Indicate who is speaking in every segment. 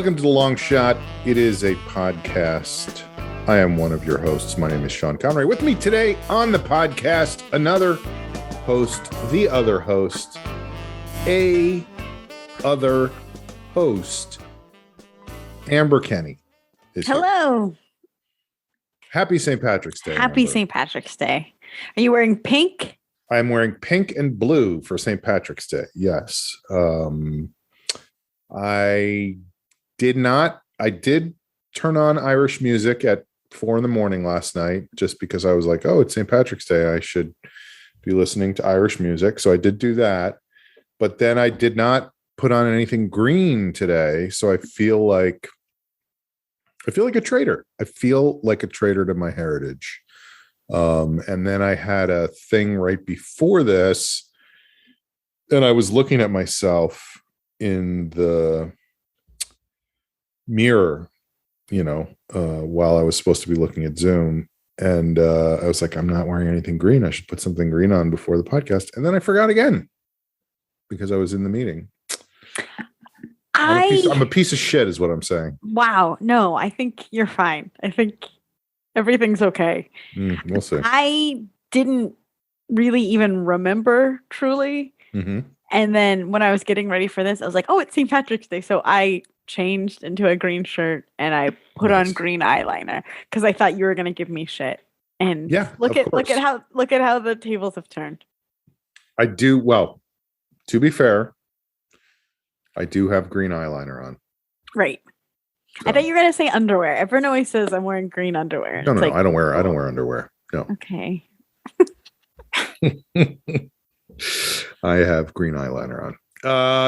Speaker 1: Welcome to The Long Shot. It is a podcast. I am one of your hosts. My name is Sean Connery. With me today on the podcast, another host, the other host, a other host, Amber Kenny.
Speaker 2: Hello.
Speaker 1: Here. Happy St. Patrick's Day.
Speaker 2: Happy
Speaker 1: Amber.
Speaker 2: St. Patrick's Day. Are you wearing pink?
Speaker 1: I'm wearing pink and blue for St. Patrick's Day. Yes. I did turn on Irish music at 4 a.m. last night, just because I was like, oh, it's St. Patrick's Day. I should be listening to Irish music. So I did do that. But then I did not put on anything green today. So I feel like a traitor. I feel like a traitor to my heritage. And then I had a thing right before this, and I was looking at myself in the mirror, while I was supposed to be looking at Zoom. And I was like, I'm not wearing anything green. I should put something green on before the podcast. And then I forgot again because I was in the meeting. I'm a piece of shit is what I'm saying.
Speaker 2: Wow. No, I think you're fine. I think everything's okay.
Speaker 1: We'll see.
Speaker 2: I didn't really even remember truly.
Speaker 1: Mm-hmm.
Speaker 2: And then when I was getting ready for this, I was like, oh, it's St. Patrick's Day. So I changed into a green shirt and I put on green eyeliner because I thought you were going to give me shit. And
Speaker 1: yeah,
Speaker 2: look at how the tables have turned.
Speaker 1: I do. Well, to be fair, I do have green eyeliner on.
Speaker 2: Right. So. I thought you were going to say underwear. Everyone always says I'm wearing green underwear.
Speaker 1: No, I don't wear underwear. No.
Speaker 2: Okay.
Speaker 1: I have green eyeliner on.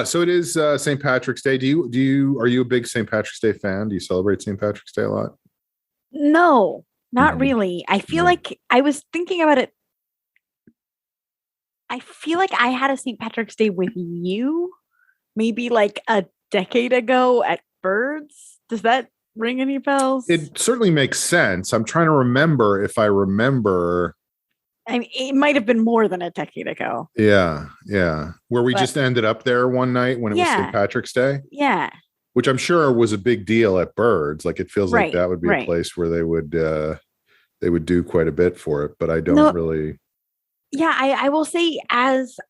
Speaker 1: So it is St. Patrick's Day. Are you a big St. Patrick's Day fan? Do you celebrate St. Patrick's Day a lot?
Speaker 2: No, not really. I feel like I was thinking about it. I feel like I had a St. Patrick's Day with you maybe like a decade ago at Birds. Does that ring any bells?
Speaker 1: It certainly makes sense. I'm trying to remember if I remember.
Speaker 2: I mean, it might have been more than a decade ago.
Speaker 1: Yeah. Where we just ended up there one night when it was St. Patrick's Day.
Speaker 2: Yeah. Which
Speaker 1: I'm sure was a big deal at Birds. Like it feels like that would be a place where they would do quite a bit for it, but I don't really.
Speaker 2: Yeah, I will say as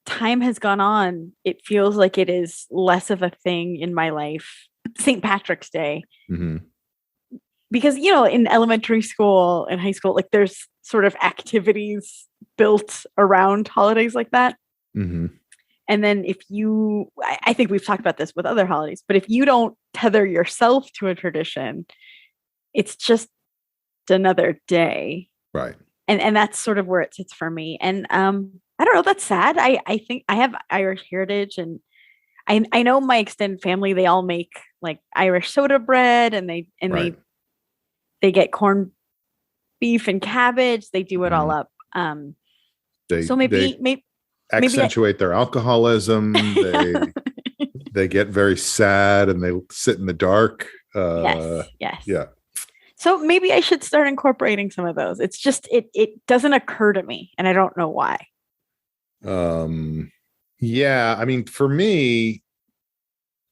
Speaker 2: time has gone on, it feels like it is less of a thing in my life. St. Patrick's Day.
Speaker 1: Mm-hmm.
Speaker 2: Because, in elementary school and high school, like there's sort of activities built around holidays like that.
Speaker 1: Mm-hmm.
Speaker 2: And then I think we've talked about this with other holidays, but if you don't tether yourself to a tradition, it's just another day.
Speaker 1: Right.
Speaker 2: And that's sort of where it sits for me. And I don't know, that's sad. I think I have Irish heritage, and I know my extended family, they all make like Irish soda bread, and they get corned beef and cabbage. They do it all up.
Speaker 1: So maybe accentuate their alcoholism. They get very sad and they sit in the dark.
Speaker 2: Yes.
Speaker 1: Yeah.
Speaker 2: So maybe I should start incorporating some of those. It's just it doesn't occur to me, and I don't know why.
Speaker 1: Yeah. I mean, for me,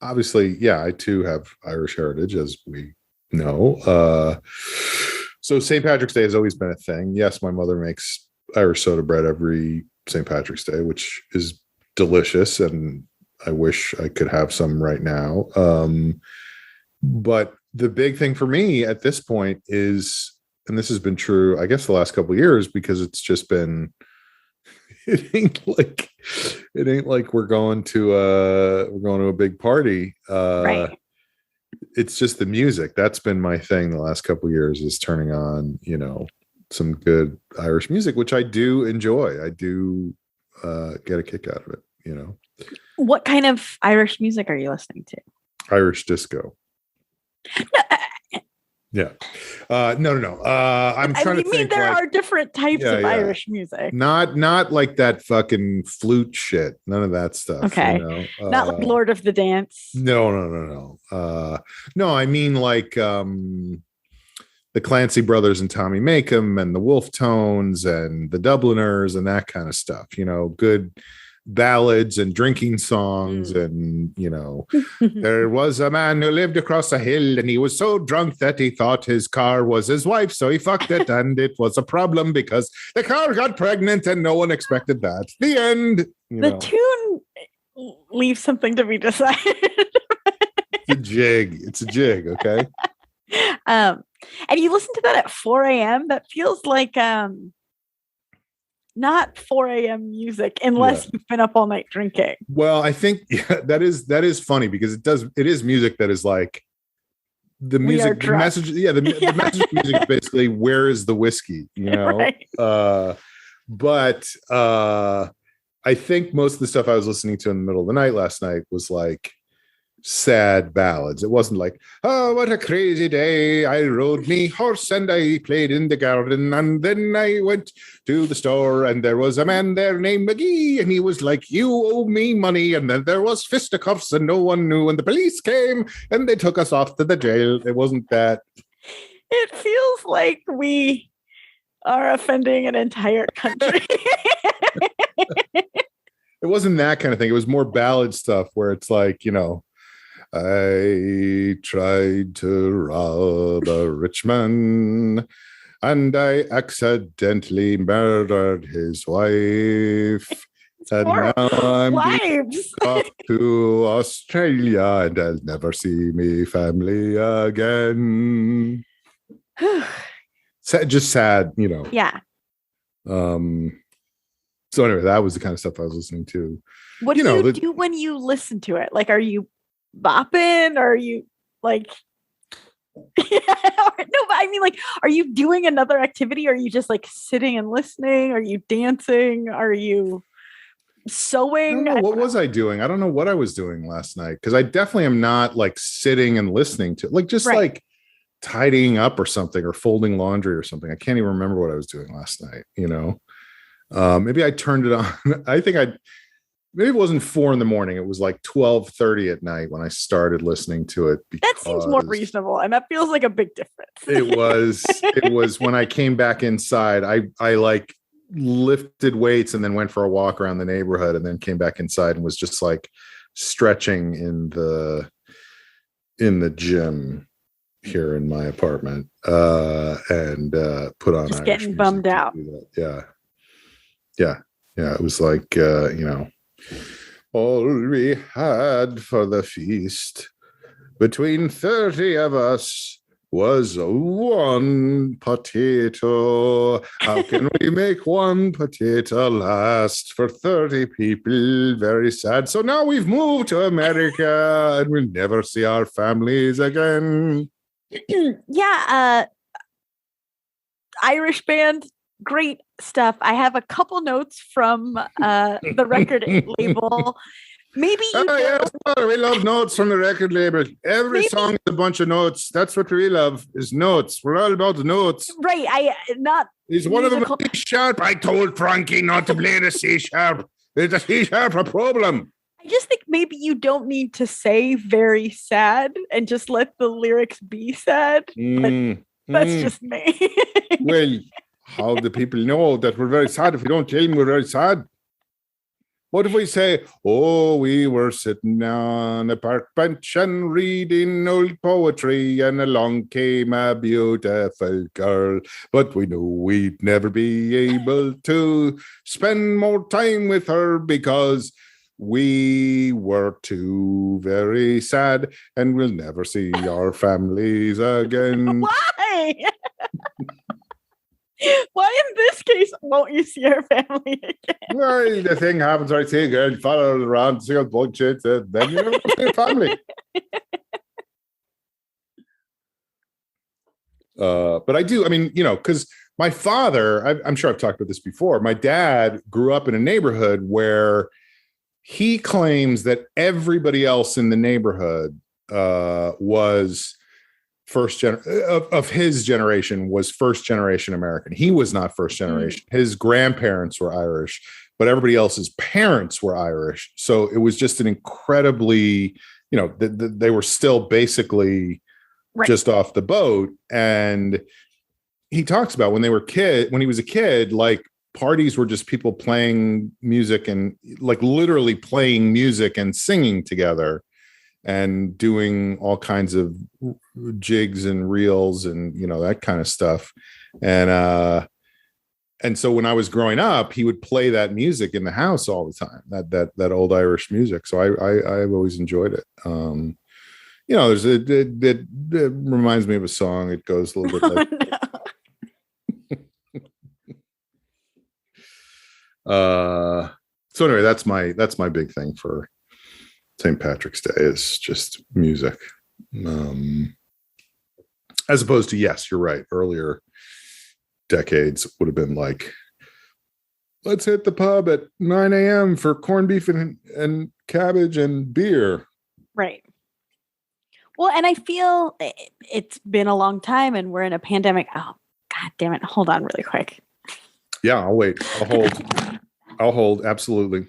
Speaker 1: obviously, I too have Irish heritage, as we know. So St. Patrick's Day has always been a thing. Yes, my mother makes Irish soda bread every St. Patrick's Day, which is delicious, and I wish I could have some right now. But the big thing for me at this point is, and this has been true, I guess, the last couple of years, because it's just been, it ain't like we're going to a big party.
Speaker 2: Right.
Speaker 1: It's just the music. That's been my thing the last couple of years, is turning on, some good Irish music, which I do enjoy. I do get a kick out of it,
Speaker 2: What kind of Irish music are you listening to?
Speaker 1: Irish disco. Yeah. No. I'm trying to think.
Speaker 2: There are different types of Irish music.
Speaker 1: Not like that fucking flute shit. None of that stuff.
Speaker 2: Okay. Not like Lord of the Dance.
Speaker 1: No. No, I mean like the Clancy Brothers and Tommy Makem and the Wolf Tones and the Dubliners and that kind of stuff. Good ballads and drinking songs. And, there was a man who lived across a hill and he was so drunk that he thought his car was his wife. So he fucked it and it was a problem because the car got pregnant and no one expected that. The end.
Speaker 2: The tune leaves something to be decided.
Speaker 1: It's a jig. Okay.
Speaker 2: And you listen to that at 4 a.m. That feels like not 4 a.m. music unless you've been up all night drinking.
Speaker 1: Well, I think that is funny because it is music that is like the music, the message. Yeah, the message of music is basically where is the whiskey, Right. But I think most of the stuff I was listening to in the middle of the night last night was like sad ballads. It wasn't like, oh, what a crazy day. I rode me horse and I played in the garden. And then I went to the store and there was a man there named McGee. And he was like, you owe me money. And then there was fisticuffs and no one knew. And the police came and they took us off to the jail. It wasn't that.
Speaker 2: It feels like we are offending an entire country.
Speaker 1: It wasn't that kind of thing. It was more ballad stuff where it's like, I tried to rob a rich man and I accidentally murdered his wife. And now I'm off to Australia and I'll never see me family again. Just sad,
Speaker 2: Yeah.
Speaker 1: So anyway, that was the kind of stuff I was listening to.
Speaker 2: What do you do when you listen to it? Like, are you bopping? Or are you like, no, but I mean, like, are you doing another activity? Are you just like sitting and listening? Are you dancing? Are you sewing?
Speaker 1: What was I doing? I don't know what I was doing last night because I definitely am not like sitting and listening to like like tidying up or something or folding laundry or something. I can't even remember what I was doing last night. Maybe I turned it on. Maybe it wasn't 4 a.m. It was like 12:30 at night when I started listening to it.
Speaker 2: That seems more reasonable. And that feels like a big difference.
Speaker 1: It was when I came back inside, I like lifted weights and then went for a walk around the neighborhood and then came back inside and was just like stretching in the gym here in my apartment and put on
Speaker 2: just Irish getting bummed out.
Speaker 1: Yeah. It was like, all we had for the feast between 30 of us was one potato. How can we make one potato last for 30 people? Very sad. So now we've moved to America and we'll never see our families again.
Speaker 2: Yeah. Irish band. Great stuff. I have a couple notes from the record label. Maybe
Speaker 1: yes, we love notes from the record label. Every song is a bunch of notes. That's what we love is notes. We're all about the notes.
Speaker 2: Right.
Speaker 1: Is one of them a C sharp? I told Frankie not to play the C sharp. Is the C sharp a problem?
Speaker 2: I just think maybe you don't need to say very sad and just let the lyrics be sad. But that's just me.
Speaker 1: Well, how do people know that we're very sad if we don't tell them we're very sad? What if we say, oh, we were sitting on a park bench and reading old poetry and along came a beautiful girl, but we knew we'd never be able to spend more time with her because we were too very sad and we'll never see our families again.
Speaker 2: Why? Why in this case won't you see your family again?
Speaker 1: Well, the thing happens, I see a girl, you follow her around, see her bullshit, then you never see your family. But I do, because my father, I'm sure I've talked about this before, my dad grew up in a neighborhood where he claims that everybody else in the neighborhood was of his generation was first generation American. He was not first generation. His grandparents were Irish, but everybody else's parents were Irish. So it was just an incredibly, they were still basically just off the boat. And he talks about when he was a kid, like parties were just people playing music and like literally playing music and singing together and doing all kinds of jigs and reels and, you know, that kind of stuff. And so when I was growing up, he would play that music in the house all the time, that old Irish music. So I've always enjoyed it. You know, it reminds me of a song. It goes a little bit like, so anyway, that's my big thing for St. Patrick's Day is just music. As opposed to, yes, you're right, earlier decades would have been like, let's hit the pub at 9 a.m. for corned beef and cabbage and beer.
Speaker 2: Right. Well, and I feel it's been a long time and we're in a pandemic. Oh, God damn it. Hold on really quick.
Speaker 1: Yeah, I'll wait. I'll hold. Absolutely.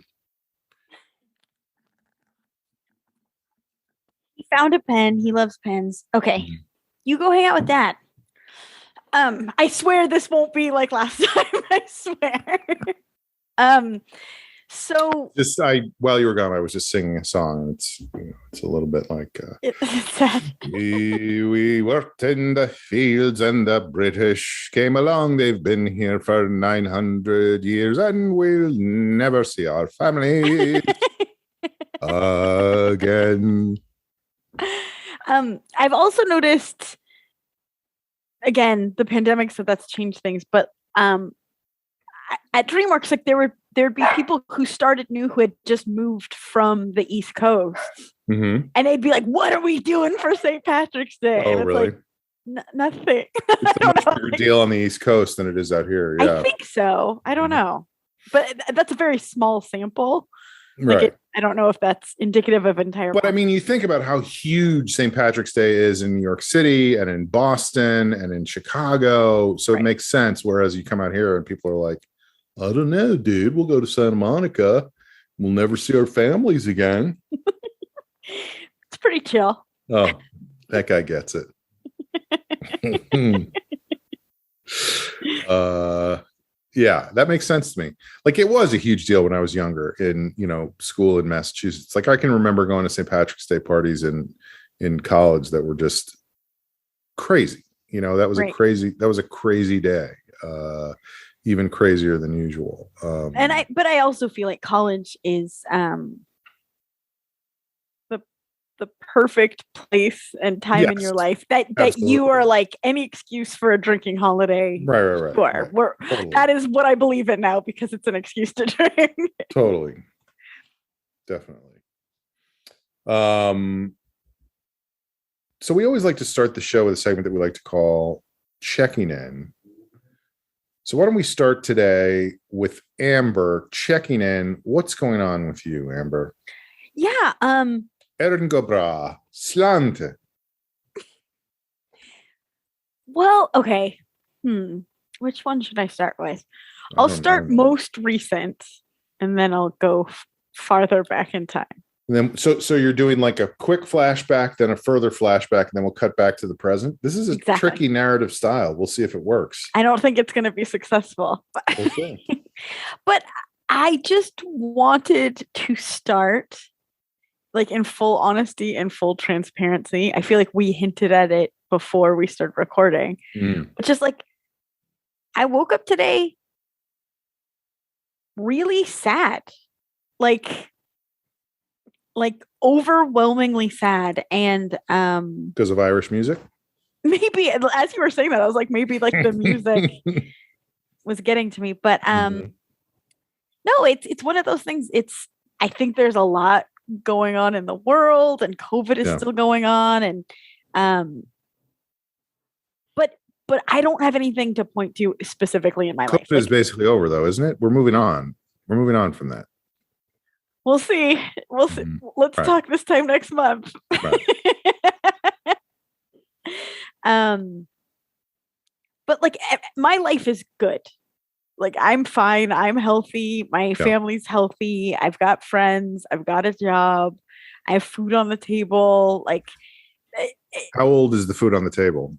Speaker 2: He found a pen. He loves pens. Okay. Mm-hmm. You go hang out with Dad. I swear this won't be like last time. I swear. So
Speaker 1: just while you were gone, I was just singing a song. It's a little bit like
Speaker 2: it's sad.
Speaker 1: we worked in the fields and the British came along. They've been here for 900 years and we'll never see our family again.
Speaker 2: I've also noticed, again, the pandemic, so that's changed things, but at DreamWorks, like there'd be people who started new who had just moved from the East Coast, mm-hmm. and they'd be like, "What are we doing for St. Patrick's Day?"
Speaker 1: Oh,
Speaker 2: and it's
Speaker 1: really?
Speaker 2: Like, nothing.
Speaker 1: It's a much bigger deal on the East Coast than it is out here. Yeah,
Speaker 2: I think so. I don't know, but that's a very small sample. Like
Speaker 1: right.
Speaker 2: I don't know if that's indicative of entire.
Speaker 1: But I mean, you think about how huge St. Patrick's Day is in New York City and in Boston and in Chicago. So It makes sense. Whereas you come out here and people are like, I don't know, dude, we'll go to Santa Monica. We'll never see our families again.
Speaker 2: It's pretty chill.
Speaker 1: Oh, that guy gets it. Yeah, that makes sense to me. Like it was a huge deal when I was younger in, school in Massachusetts. Like I can remember going to St. Patrick's Day parties in college that were just crazy. That was a crazy day. Even crazier than usual.
Speaker 2: But I also feel like college is the perfect place and time in your life that you are like any excuse for a drinking holiday.
Speaker 1: Right.
Speaker 2: Sure.
Speaker 1: Totally.
Speaker 2: That is what I believe in now because it's an excuse to drink.
Speaker 1: Totally. Definitely. So we always like to start the show with a segment that we like to call checking in. So why don't we start today with Amber checking in. What's going on with you, Amber?
Speaker 2: Yeah.
Speaker 1: Erngobra, slante.
Speaker 2: Well, okay. Which one should I start with? I'll start most recent, and then I'll go farther back in time.
Speaker 1: And then, so you're doing like a quick flashback, then a further flashback, and then we'll cut back to the present. This is a tricky narrative style. We'll see if it works.
Speaker 2: I don't think it's going to be successful.
Speaker 1: Okay.
Speaker 2: But I just wanted to start, like in full honesty and full transparency. I feel like we hinted at it before we started recording. Which is like, I woke up today really sad. Like overwhelmingly sad. And
Speaker 1: because of Irish music?
Speaker 2: Maybe, as you were saying that, I was like, maybe like the music was getting to me. But no, it's one of those things. I think there's a lot going on in the world, and COVID is still going on, and but I don't have anything to point to specifically in my life.
Speaker 1: COVID is basically over, though, isn't it? We're moving on from that.
Speaker 2: We'll see. Let's talk this time next month. Right. But like my life is good. Like I'm fine. I'm healthy. My family's healthy. I've got friends. I've got a job. I have food on the table. Like,
Speaker 1: how old is the food on the table?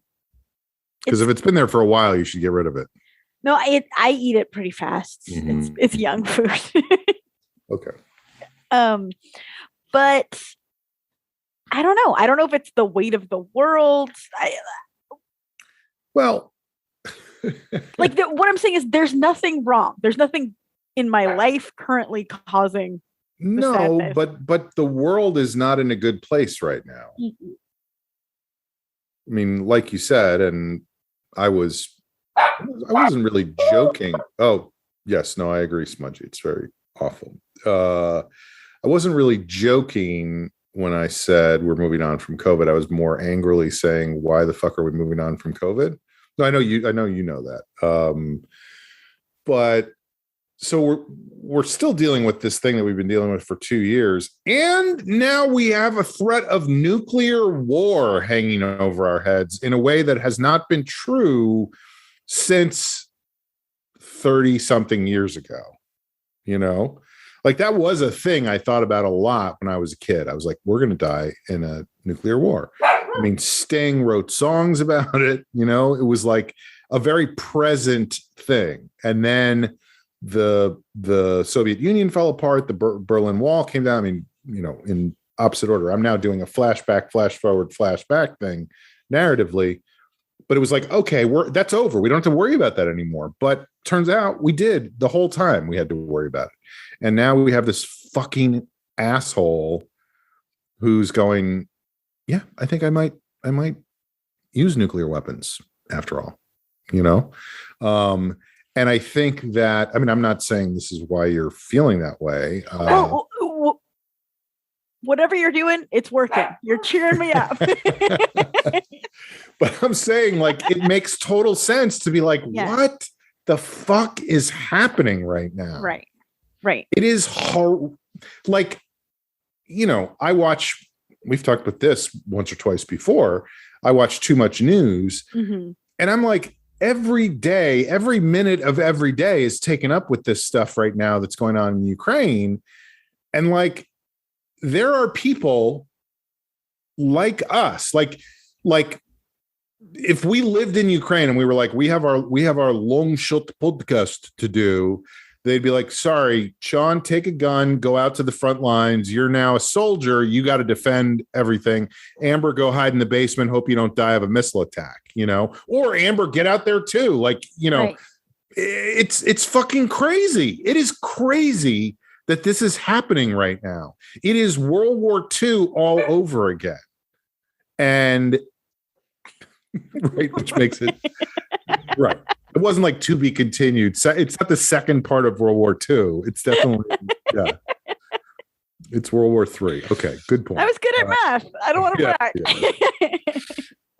Speaker 1: Because if it's been there for a while, you should get rid of it.
Speaker 2: No, I eat it pretty fast. It's young food.
Speaker 1: Okay.
Speaker 2: But I don't know. I don't know if it's the weight of the world.
Speaker 1: Well,
Speaker 2: like what I'm saying is there's nothing wrong. There's nothing in my life currently causing
Speaker 1: no,
Speaker 2: sadness.
Speaker 1: but the world is not in a good place right now.
Speaker 2: Mm-hmm.
Speaker 1: I mean, like you said, and I wasn't really joking. Oh, yes, no, I agree, Smudgy. It's very awful. I wasn't really joking when I said we're moving on from COVID. I was more angrily saying, why the fuck are we moving on from COVID? No, I know you know that. But so we're still dealing with this thing that we've been dealing with for 2 years. And now we have a threat of nuclear war hanging over our heads in a way that has not been true since 30 something years ago. Like that was a thing I thought about a lot when I was a kid. I was like, we're going to die in a nuclear war. I mean, Sting wrote songs about it. It was like a very present thing. And then the Soviet Union fell apart. The Berlin Wall came down. I mean, in opposite order. I'm now doing a flashback, flash forward, flashback thing narratively. But it was like, okay, that's over. We don't have to worry about that anymore. But turns out we did the whole time. We had to worry about it. And now we have this fucking asshole who's going, yeah, I think I might use nuclear weapons after all, and I think that, I mean, I'm not saying this is why you're feeling that way.
Speaker 2: Whatever you're doing, it's working. You're cheering me up.
Speaker 1: But I'm saying, like, it makes total sense to be like, what the fuck is happening right now?
Speaker 2: Right.
Speaker 1: It is hard. Like, we've talked about this once or twice before. I watch too much news, and I'm like, every day, every minute of every day is taken up with this stuff right now that's going on in Ukraine. And like, there are people like us, like if we lived in Ukraine and we were like, we have our long shot podcast to do, they'd be like, sorry, Sean, take a gun, go out to the front lines. You're now a soldier. You got to defend everything. Amber, go hide in the basement. Hope you don't die of a missile attack, or Amber, get out there too. Like, right. It's fucking crazy. It is crazy that this is happening right now. It is World War II all over again. And right, which makes it right. It wasn't like to be continued. So it's not the second part of World War II. It's definitely it's World War III. Okay, good point.
Speaker 2: I was good at math. I don't want to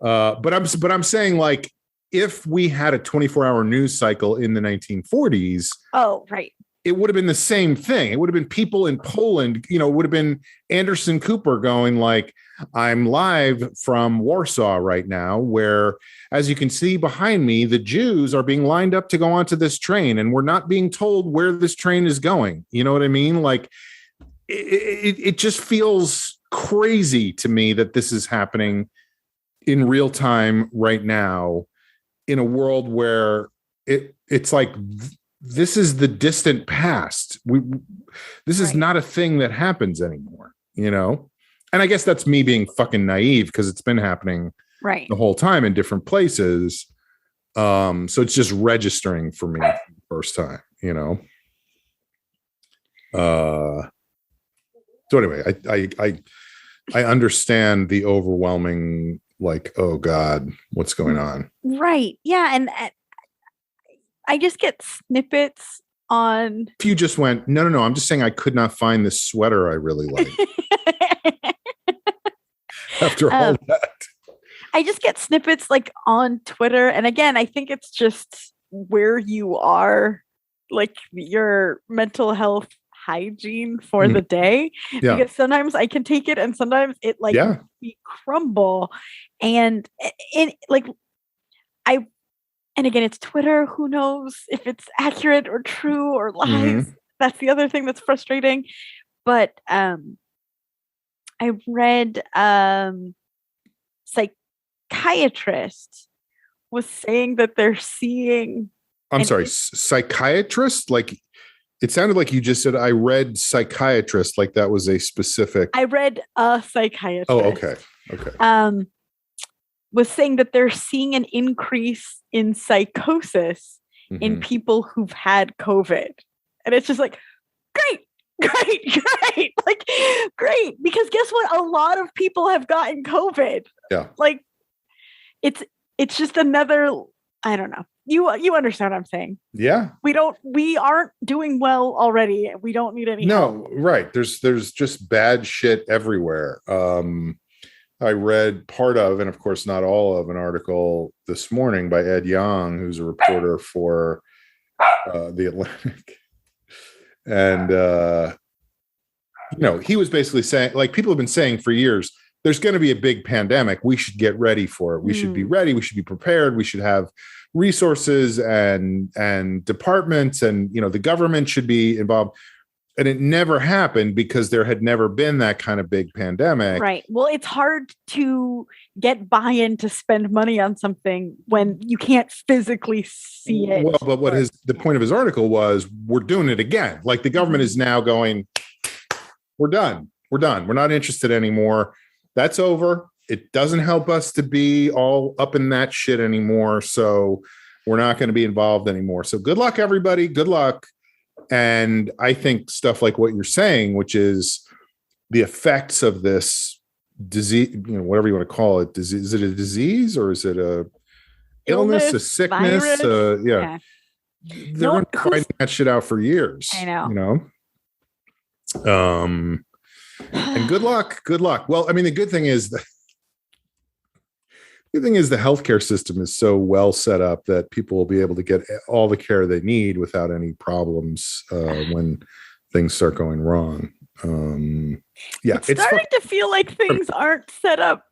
Speaker 2: brag.
Speaker 1: But I'm saying, like, if we had a 24-hour news cycle in the 1940s,
Speaker 2: oh right,
Speaker 1: it would have been the same thing. It would have been people in Poland, it would have been Anderson Cooper going like, I'm live from Warsaw right now, where, as you can see behind me, the Jews are being lined up to go onto this train, and we're not being told where this train is going. You know what I mean? Like, it just feels crazy to me that this is happening in real time right now in a world where it's like, this is the distant past. This is not a thing that happens anymore, And I guess that's me being fucking naive because it's been happening the whole time in different places. So it's just registering for me for the first time, So anyway, I understand the overwhelming, like, oh God, what's going on?
Speaker 2: Right. Yeah. And I just get snippets on.
Speaker 1: If you just went, no, I'm just saying I could not find this sweater I really like. After all that.
Speaker 2: I just get snippets like on Twitter. And again, I think it's just where you are, like your mental health hygiene for the day. Yeah. Because sometimes I can take it and sometimes it like we crumble. And and again, it's Twitter. Who knows if it's accurate or true or lies? That's the other thing that's frustrating. But I read psychiatrist was saying that they're seeing
Speaker 1: I'm
Speaker 2: And
Speaker 1: sorry, psychiatrist? Like, it sounded like you just said, I read psychiatrist, like that was a specific.
Speaker 2: I read a psychiatrist.
Speaker 1: Oh, okay. Okay.
Speaker 2: Was saying that they're seeing an increase in psychosis in
Speaker 1: Mhm.
Speaker 2: people who've had COVID. And it's just like, great, great. Like, great. Because guess what? A lot of people have gotten COVID.
Speaker 1: Yeah.
Speaker 2: Like, it's just another, I don't know. You understand what I'm saying?
Speaker 1: Yeah.
Speaker 2: We aren't doing well already. We don't need any help.
Speaker 1: Right. There's just bad shit everywhere. I read part of, and of course not all of, an article this morning by Ed Young, who's a reporter for The Atlantic. And, he was basically saying, like, people have been saying for years, there's going to be a big pandemic. We should get ready for it. We should be ready. We should be prepared. We should have resources and departments, and, the government should be involved. And it never happened because there had never been that kind of big pandemic.
Speaker 2: Right. Well, it's hard to get buy-in to spend money on something when you can't physically see it.
Speaker 1: Well, but the point of his article was, we're doing it again. Like, the government is now going, we're done. We're not interested anymore. That's over. It doesn't help us to be all up in that shit anymore. So we're not going to be involved anymore. So good luck, everybody. Good luck. And I think stuff like what you're saying, which is the effects of this disease, whatever you want to call it. Is it a disease, or is it a illness, a sickness? Yeah. They're going to be fighting that shit out for years.
Speaker 2: I know.
Speaker 1: And good luck. Well, I mean, the good thing is the healthcare system is so well set up that people will be able to get all the care they need without any problems when things start going wrong. It's
Speaker 2: starting to feel like things aren't set up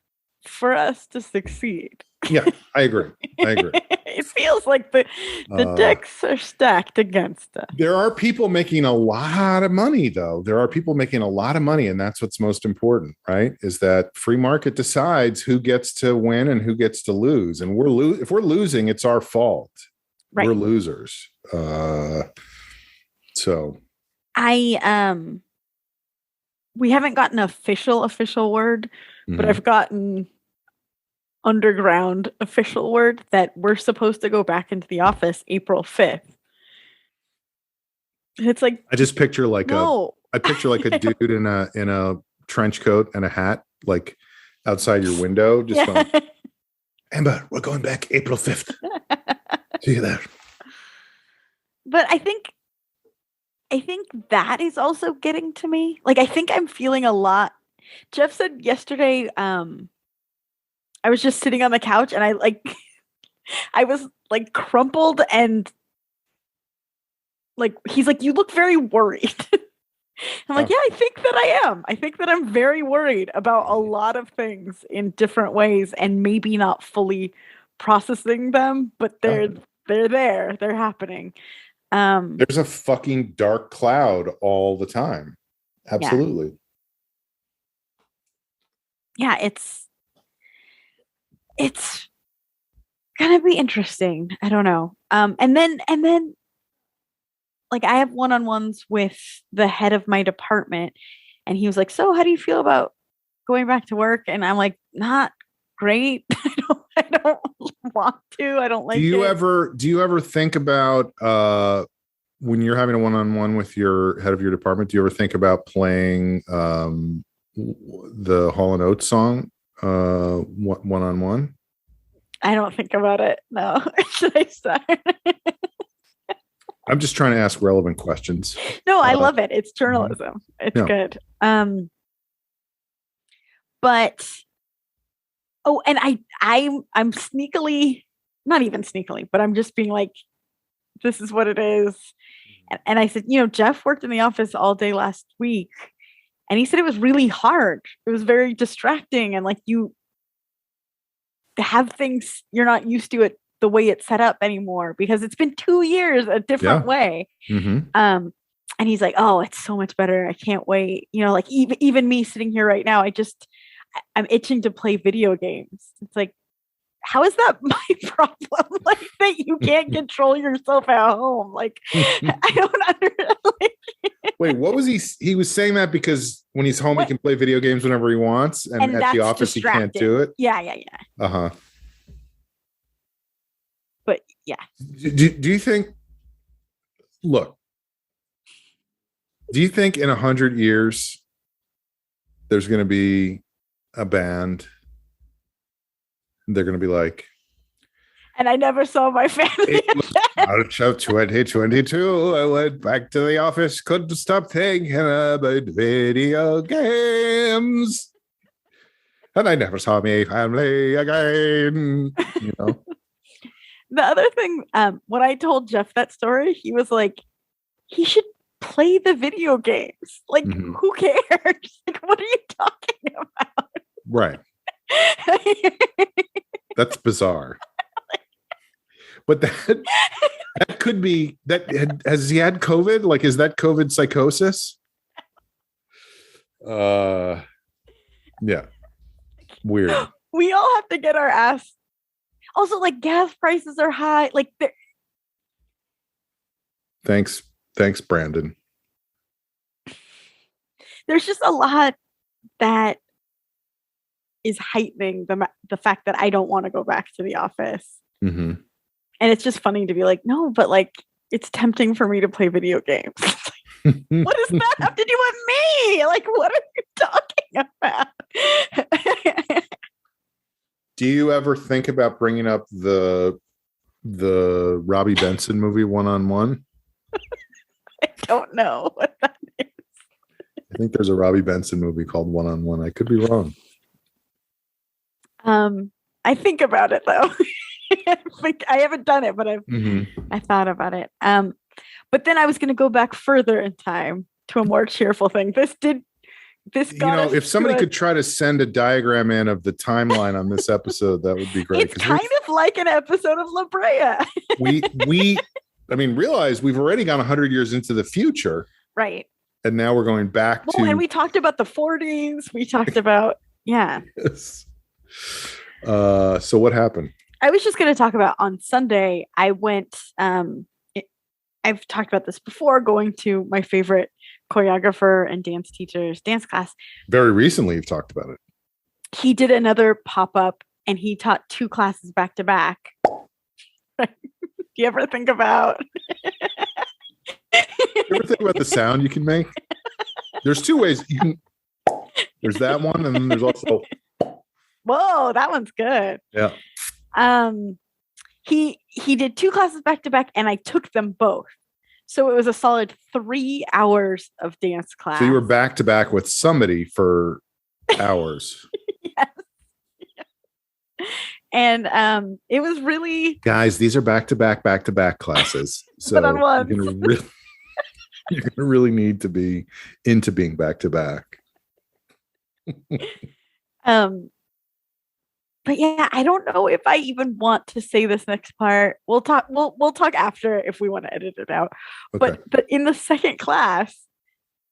Speaker 2: for us to succeed.
Speaker 1: Yeah, I agree.
Speaker 2: It feels like the decks are stacked against us.
Speaker 1: There are people making a lot of money, though. And that's what's most important, right? Is that free market decides who gets to win and who gets to lose. And if we're losing, it's our fault. Right. We're losers. So
Speaker 2: we haven't gotten official word, but I've gotten underground official word that we're supposed to go back into the office April 5th. It's like,
Speaker 1: I just picture a dude in a trench coat and a hat, like outside your window, just going, Amber, we're going back April 5th. See you there.
Speaker 2: But I think that is also getting to me. Like, I think I'm feeling a lot. Jeff said yesterday, I was just sitting on the couch and I was like crumpled, and like, he's like, you look very worried. I'm like, yeah, I think that I am. I think that I'm very worried about a lot of things in different ways, and maybe not fully processing them, but they're there. They're happening.
Speaker 1: There's a fucking dark cloud all the time. Absolutely.
Speaker 2: Yeah, it's gonna be interesting. I don't know. And then like, I have one-on-ones with the head of my department, and he was like, so how do you feel about going back to work? And I'm like, not great. I don't want to. I don't like it.
Speaker 1: Do you ever think about when you're having a one-on-one with your head of your department, do you ever think about playing the Hall & Oates song one-on-one?
Speaker 2: I don't think about it. No. Should I start?
Speaker 1: I'm just trying to ask relevant questions.
Speaker 2: No, I love it. It's journalism. It's good. But and I'm sneakily, not even sneakily, but I'm just being like, this is what it is. And I said, Jeff worked in the office all day last week, and he said it was really hard. It was very distracting, and like, you have things you're not used to it the way it's set up anymore, because it's been 2 years a different way.
Speaker 1: Mm-hmm.
Speaker 2: And he's like, oh, it's so much better. I can't wait. Like, even me sitting here right now, I'm itching to play video games. It's like, how is that my problem? Like that you can't control yourself at home. Like I don't understand.
Speaker 1: Wait, what was he was saying that because when he's home he can play video games whenever he wants, and at the office he can't do it?
Speaker 2: Yeah.
Speaker 1: Uh-huh.
Speaker 2: But yeah.
Speaker 1: Do you think, look, do you think in 100 years there's going to be a band, they're going to be like,
Speaker 2: and I never saw my family.
Speaker 1: March of 2022, I went back to the office, couldn't stop thinking about video games, and I never saw my family again. You know.
Speaker 2: The other thing, when I told Jeff that story, he was like, he should play the video games. Like, who cares? Like, what are you talking about?
Speaker 1: Right. That's bizarre. But that could be that. Has he had COVID? Like, is that COVID psychosis? Yeah. Weird.
Speaker 2: We all have to get our ass. Also, like, gas prices are high. Like,
Speaker 1: Thanks, Brandon.
Speaker 2: There's just a lot that is heightening the fact that I don't want to go back to the office.
Speaker 1: Mm-hmm.
Speaker 2: And it's just funny to be like, no, but like, it's tempting for me to play video games. What does that have to do with me? Like, what are you talking about?
Speaker 1: Do you ever think about bringing up the Robbie Benson movie One-on-One?
Speaker 2: I don't know what that is.
Speaker 1: I think there's a Robbie Benson movie called One-on-One. I could be wrong.
Speaker 2: I think about it though. I haven't done it, but I thought about it. But then I was going to go back further in time to a more cheerful thing. If
Speaker 1: somebody could try to send a diagram in of the timeline on this episode, that would be great.
Speaker 2: It's kind of like an episode of La Brea.
Speaker 1: Realize we've already gone 100 years into the future.
Speaker 2: Right.
Speaker 1: And now we're going back to...
Speaker 2: and we talked about the 40s. We talked about... Yeah.
Speaker 1: Yes. So what happened?
Speaker 2: I was just going to talk about on Sunday, I went... I've talked about this before, going to my favorite choreographer and dance teacher's dance class.
Speaker 1: Very recently, you've talked about it.
Speaker 2: He did another pop-up and he taught 2 classes back to back. Do you ever think about...
Speaker 1: You ever think about the sound you can make? There's 2 ways you can... There's that one, and then there's also...
Speaker 2: Whoa, that one's good.
Speaker 1: Yeah.
Speaker 2: He did 2 classes back to back, and I took them both. So it was a solid 3 hours of dance class.
Speaker 1: So you were back to back with somebody for hours.
Speaker 2: Yes. And it was really...
Speaker 1: Guys, these are back to back classes. So
Speaker 2: but on once.
Speaker 1: You're going to really need to be into being back to back.
Speaker 2: But yeah, I don't know if I even want to say this next part. We'll talk after if we want to edit it out. Okay. But in the second class,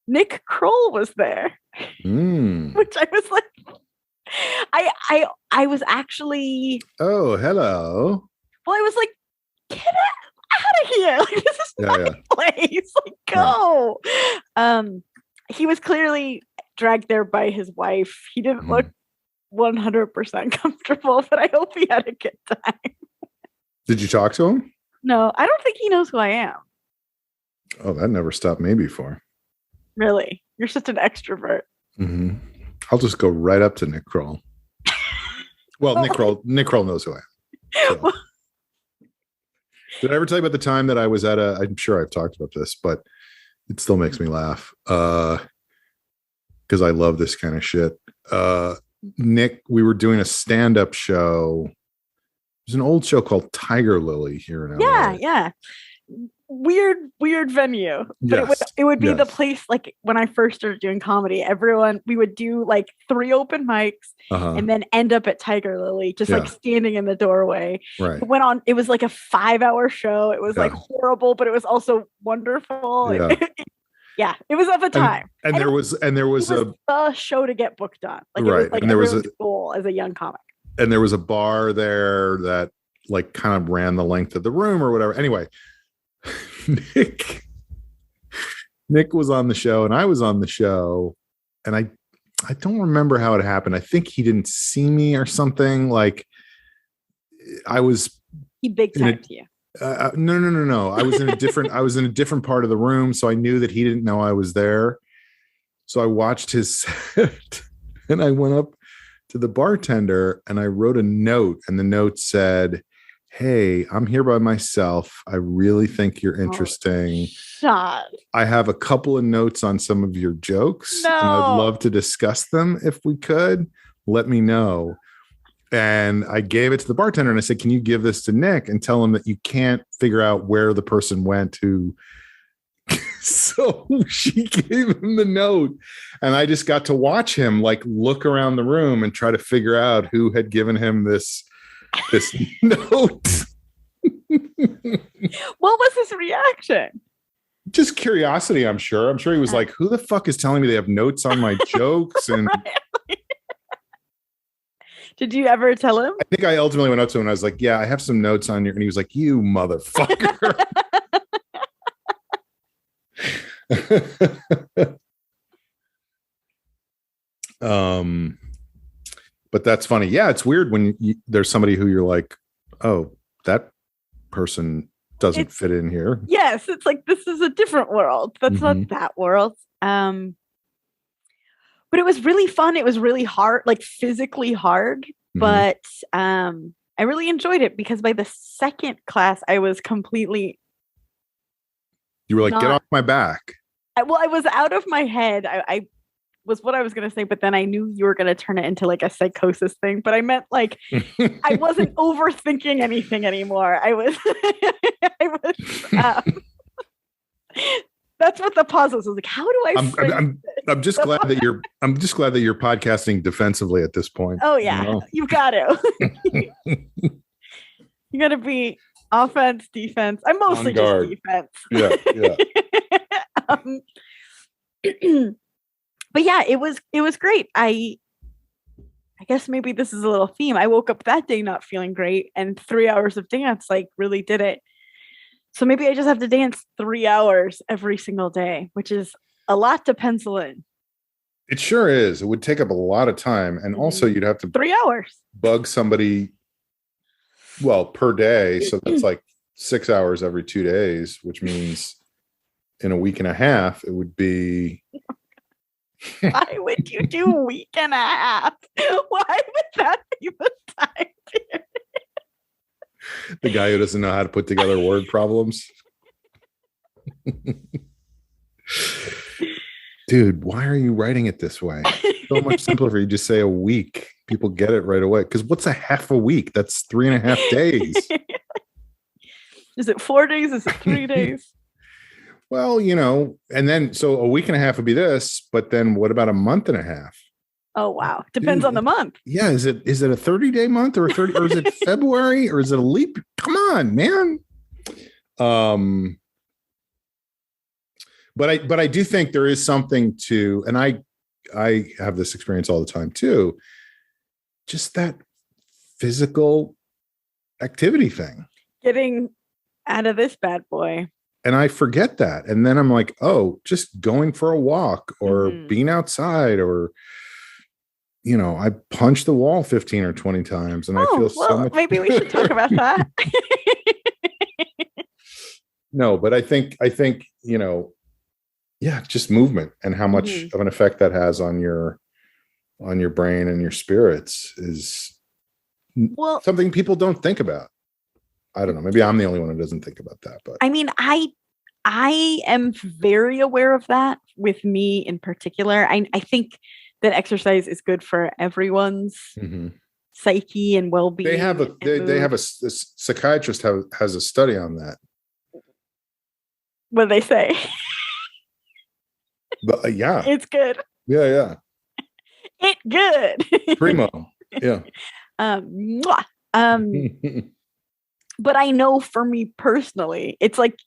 Speaker 2: Nick Kroll was there. Which I was like, I was actually...
Speaker 1: Oh, hello.
Speaker 2: Well, I was like, get out of here. Like, this is my place. Like, go. Right. He was clearly dragged there by his wife. He didn't look 100% comfortable, but I hope he had a good time.
Speaker 1: Did you talk to him?
Speaker 2: No, I don't think he knows who I am.
Speaker 1: Oh, that never stopped me before.
Speaker 2: Really? You're such an extrovert.
Speaker 1: Mm-hmm. I'll just go right up to Nick Kroll. Well, Nick Kroll knows who I am. So. Did I ever tell you about the time that I was at I'm sure I've talked about this, but it still makes me laugh. Because I love this kind of shit. Nick, we were doing a stand-up show. There's an old show called Tiger Lily here in LA.
Speaker 2: Yeah. Weird venue. But yes. it would be the place, like when I first started doing comedy, we would do like 3 open mics and then end up at Tiger Lily, just like standing in the doorway.
Speaker 1: Right.
Speaker 2: It was like a 5-hour show. It was like horrible, but it was also wonderful.
Speaker 1: Yeah.
Speaker 2: It was of a time.
Speaker 1: And there was
Speaker 2: the show to get booked on. Like
Speaker 1: right.
Speaker 2: It was like
Speaker 1: and there was
Speaker 2: a goal as a young comic.
Speaker 1: and there was a bar there that like kind of ran the length of the room or whatever. Anyway, Nick was on the show and I was on the show, and I don't remember how it happened. I think he didn't see me or something. Like
Speaker 2: he big timed you.
Speaker 1: No. I was in a different part of the room, so I knew that he didn't know I was there. So I watched his set, and I went up to the bartender and I wrote a note, and the note said, "Hey, I'm here by myself. I really think you're interesting.
Speaker 2: I
Speaker 1: have a couple of notes on some of your jokes, and I'd love to discuss them if we could. Let me know." And I gave it to the bartender and I said, "Can you give this to Nick and tell him that you can't figure out where the person went who." So she gave him the note, and I just got to watch him like look around the room and try to figure out who had given him this note.
Speaker 2: What was his reaction?
Speaker 1: Just curiosity, I'm sure. I'm sure he was like, "Who the fuck is telling me they have notes on my jokes?" And
Speaker 2: did you ever tell him?
Speaker 1: I think I ultimately went up to him and I was like, "Yeah, I have some notes on you." And he was like, "You motherfucker." But that's funny. Yeah, it's weird when there's somebody who you're like, "Oh, that person doesn't fit in here."
Speaker 2: Yes, it's like, this is a different world. That's not that world. But it was really fun. It was really hard, like physically hard. But I really enjoyed it because by the second class, I was completely.
Speaker 1: You were like, "Get off my back."
Speaker 2: I was out of my head. I was what I was going to say, but then I knew you were going to turn it into like a psychosis thing. But I meant like I wasn't overthinking anything anymore. I was. That's what the pause was. I was like, how do I?
Speaker 1: I'm just glad that you're. I'm just glad that you're podcasting defensively at this point.
Speaker 2: Oh yeah, you've got to. You got to be offense, defense. I'm mostly just defense.
Speaker 1: Yeah.
Speaker 2: But yeah, it was great. I guess maybe this is a little theme. I woke up that day not feeling great, and 3 hours of dance like really did it. So maybe I just have to dance 3 hours every single day, which is a lot to pencil in.
Speaker 1: It sure is. It would take up a lot of time, and also you'd have to
Speaker 2: 3 hours
Speaker 1: bug somebody. Well, per day, so that's like 6 hours every 2 days, which means in a week and a half, it would be.
Speaker 2: Why would you do a week and a half? Why would that be the time period?
Speaker 1: The guy who doesn't know how to put together word problems. Dude, why are you writing it this way? So much simpler for you just say a week. People get it right away. Because what's a half a week? That's 3.5 days.
Speaker 2: Is it 4 days? Is it 3 days?
Speaker 1: Well, and then so a week and a half would be this, but then what about a month and a half?
Speaker 2: Oh wow. Depends on the month.
Speaker 1: Yeah. Is it a 30-day month or or is it February or is it a leap? Come on, man. But I do think there is something to, and I have this experience all the time too. Just that physical activity thing.
Speaker 2: Getting out of this bad boy.
Speaker 1: And I forget that. And then I'm like, oh, just going for a walk or being outside or, I punch the wall 15 or 20 times and I feel so much.
Speaker 2: Maybe we should talk about that.
Speaker 1: No, but I think, just movement and how much of an effect that has on your brain and your spirits is something people don't think about. I don't know. Maybe I'm the only one who doesn't think about that. But
Speaker 2: I mean, I am very aware of that with me in particular. I think that exercise is good for everyone's psyche and well-being.
Speaker 1: They have a psychiatrist has a study on that.
Speaker 2: What do they say?
Speaker 1: But yeah,
Speaker 2: it's good.
Speaker 1: Yeah.
Speaker 2: It's good.
Speaker 1: Primo. Yeah.
Speaker 2: But I know for me personally, it's like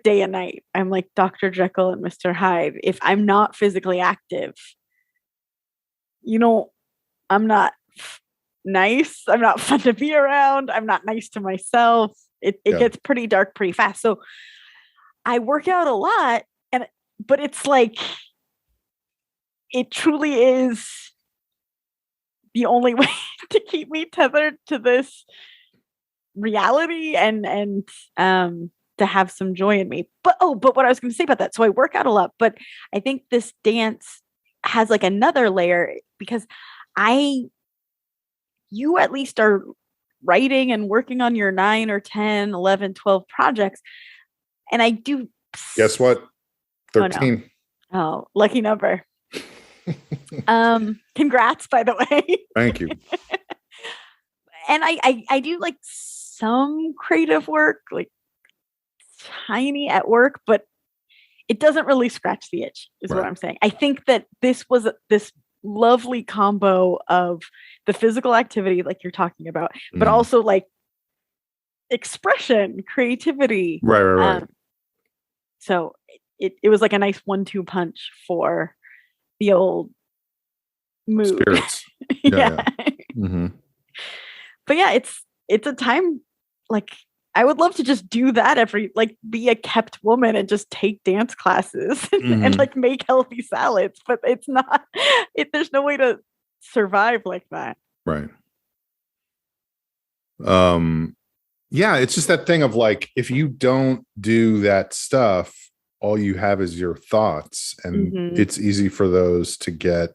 Speaker 2: day and night. I'm like Dr. Jekyll and Mr. Hyde. If I'm not physically active, I'm not nice. I'm not fun to be around. I'm not nice to myself. It gets pretty dark pretty fast. So I work out a lot, but it's like, it truly is the only way to keep me tethered to this reality and to have some joy in me. But what I was going to say about that. So I work out a lot, but I think this dance has like another layer because you at least are writing and working on your 9 or 10, 11, 12 projects. And I do.
Speaker 1: Guess what? 13.
Speaker 2: Oh, lucky number. Congrats, by the way.
Speaker 1: Thank you.
Speaker 2: And I do like some creative work, like tiny at work, but it doesn't really scratch the itch, is what I'm saying. I think that this was this lovely combo of the physical activity, like you're talking about, but also like expression, creativity.
Speaker 1: Right.
Speaker 2: So it was like a nice 1-2 punch for the old mood.
Speaker 1: Spirits.
Speaker 2: Yeah.
Speaker 1: Mm-hmm.
Speaker 2: But yeah, it's a time, like, I would love to just do that be a kept woman and just take dance classes and like make healthy salads, but it's not, there's no way to survive like that.
Speaker 1: Right. Yeah, it's just that thing of like, if you don't do that stuff, all you have is your thoughts, and it's easy for those to get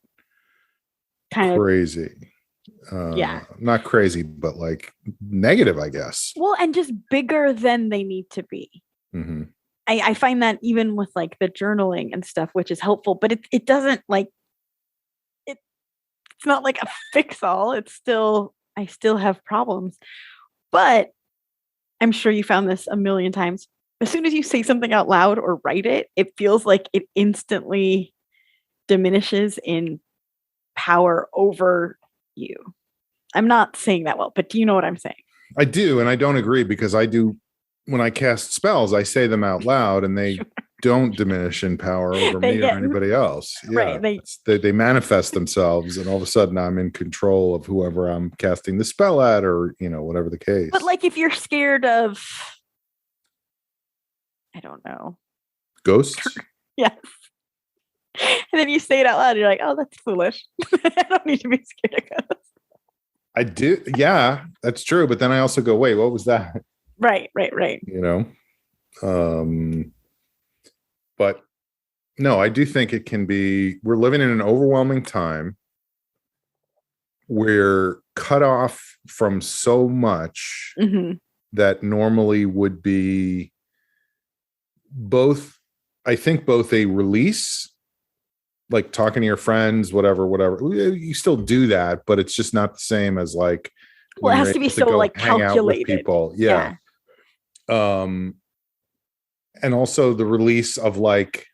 Speaker 1: kind crazy. Not crazy, but like negative, I guess.
Speaker 2: Well, and just bigger than they need to be. I find that even with like the journaling and stuff, which is helpful, but it doesn't like it's not like a fix all. It's still, I still have problems, but I'm sure you found this a million times. As soon as you say something out loud or write it, it feels like it instantly diminishes in power over you. I'm not saying that well, but do you know what I'm saying?
Speaker 1: I do, and I don't agree, because I do, when I cast spells, I say them out loud and they don't diminish in power over me or anybody else. Yeah,
Speaker 2: right.
Speaker 1: They manifest themselves, and all of a sudden I'm in control of whoever I'm casting the spell at, or, whatever the case.
Speaker 2: But like, if you're scared of, I don't know,
Speaker 1: ghosts?
Speaker 2: Yes. And then you say it out loud, you're like, oh, that's foolish. I don't need to be scared of ghosts.
Speaker 1: I do. Yeah, that's true. But then I also go, wait, what was that?
Speaker 2: Right.
Speaker 1: But no, I do think it can be, we're living in an overwhelming time. We're cut off from so much that normally would be both a release, like talking to your friends, whatever. You still do that, but it's just not the same as like,
Speaker 2: well, it has to be so like calculated.
Speaker 1: People. Yeah. And also the release of like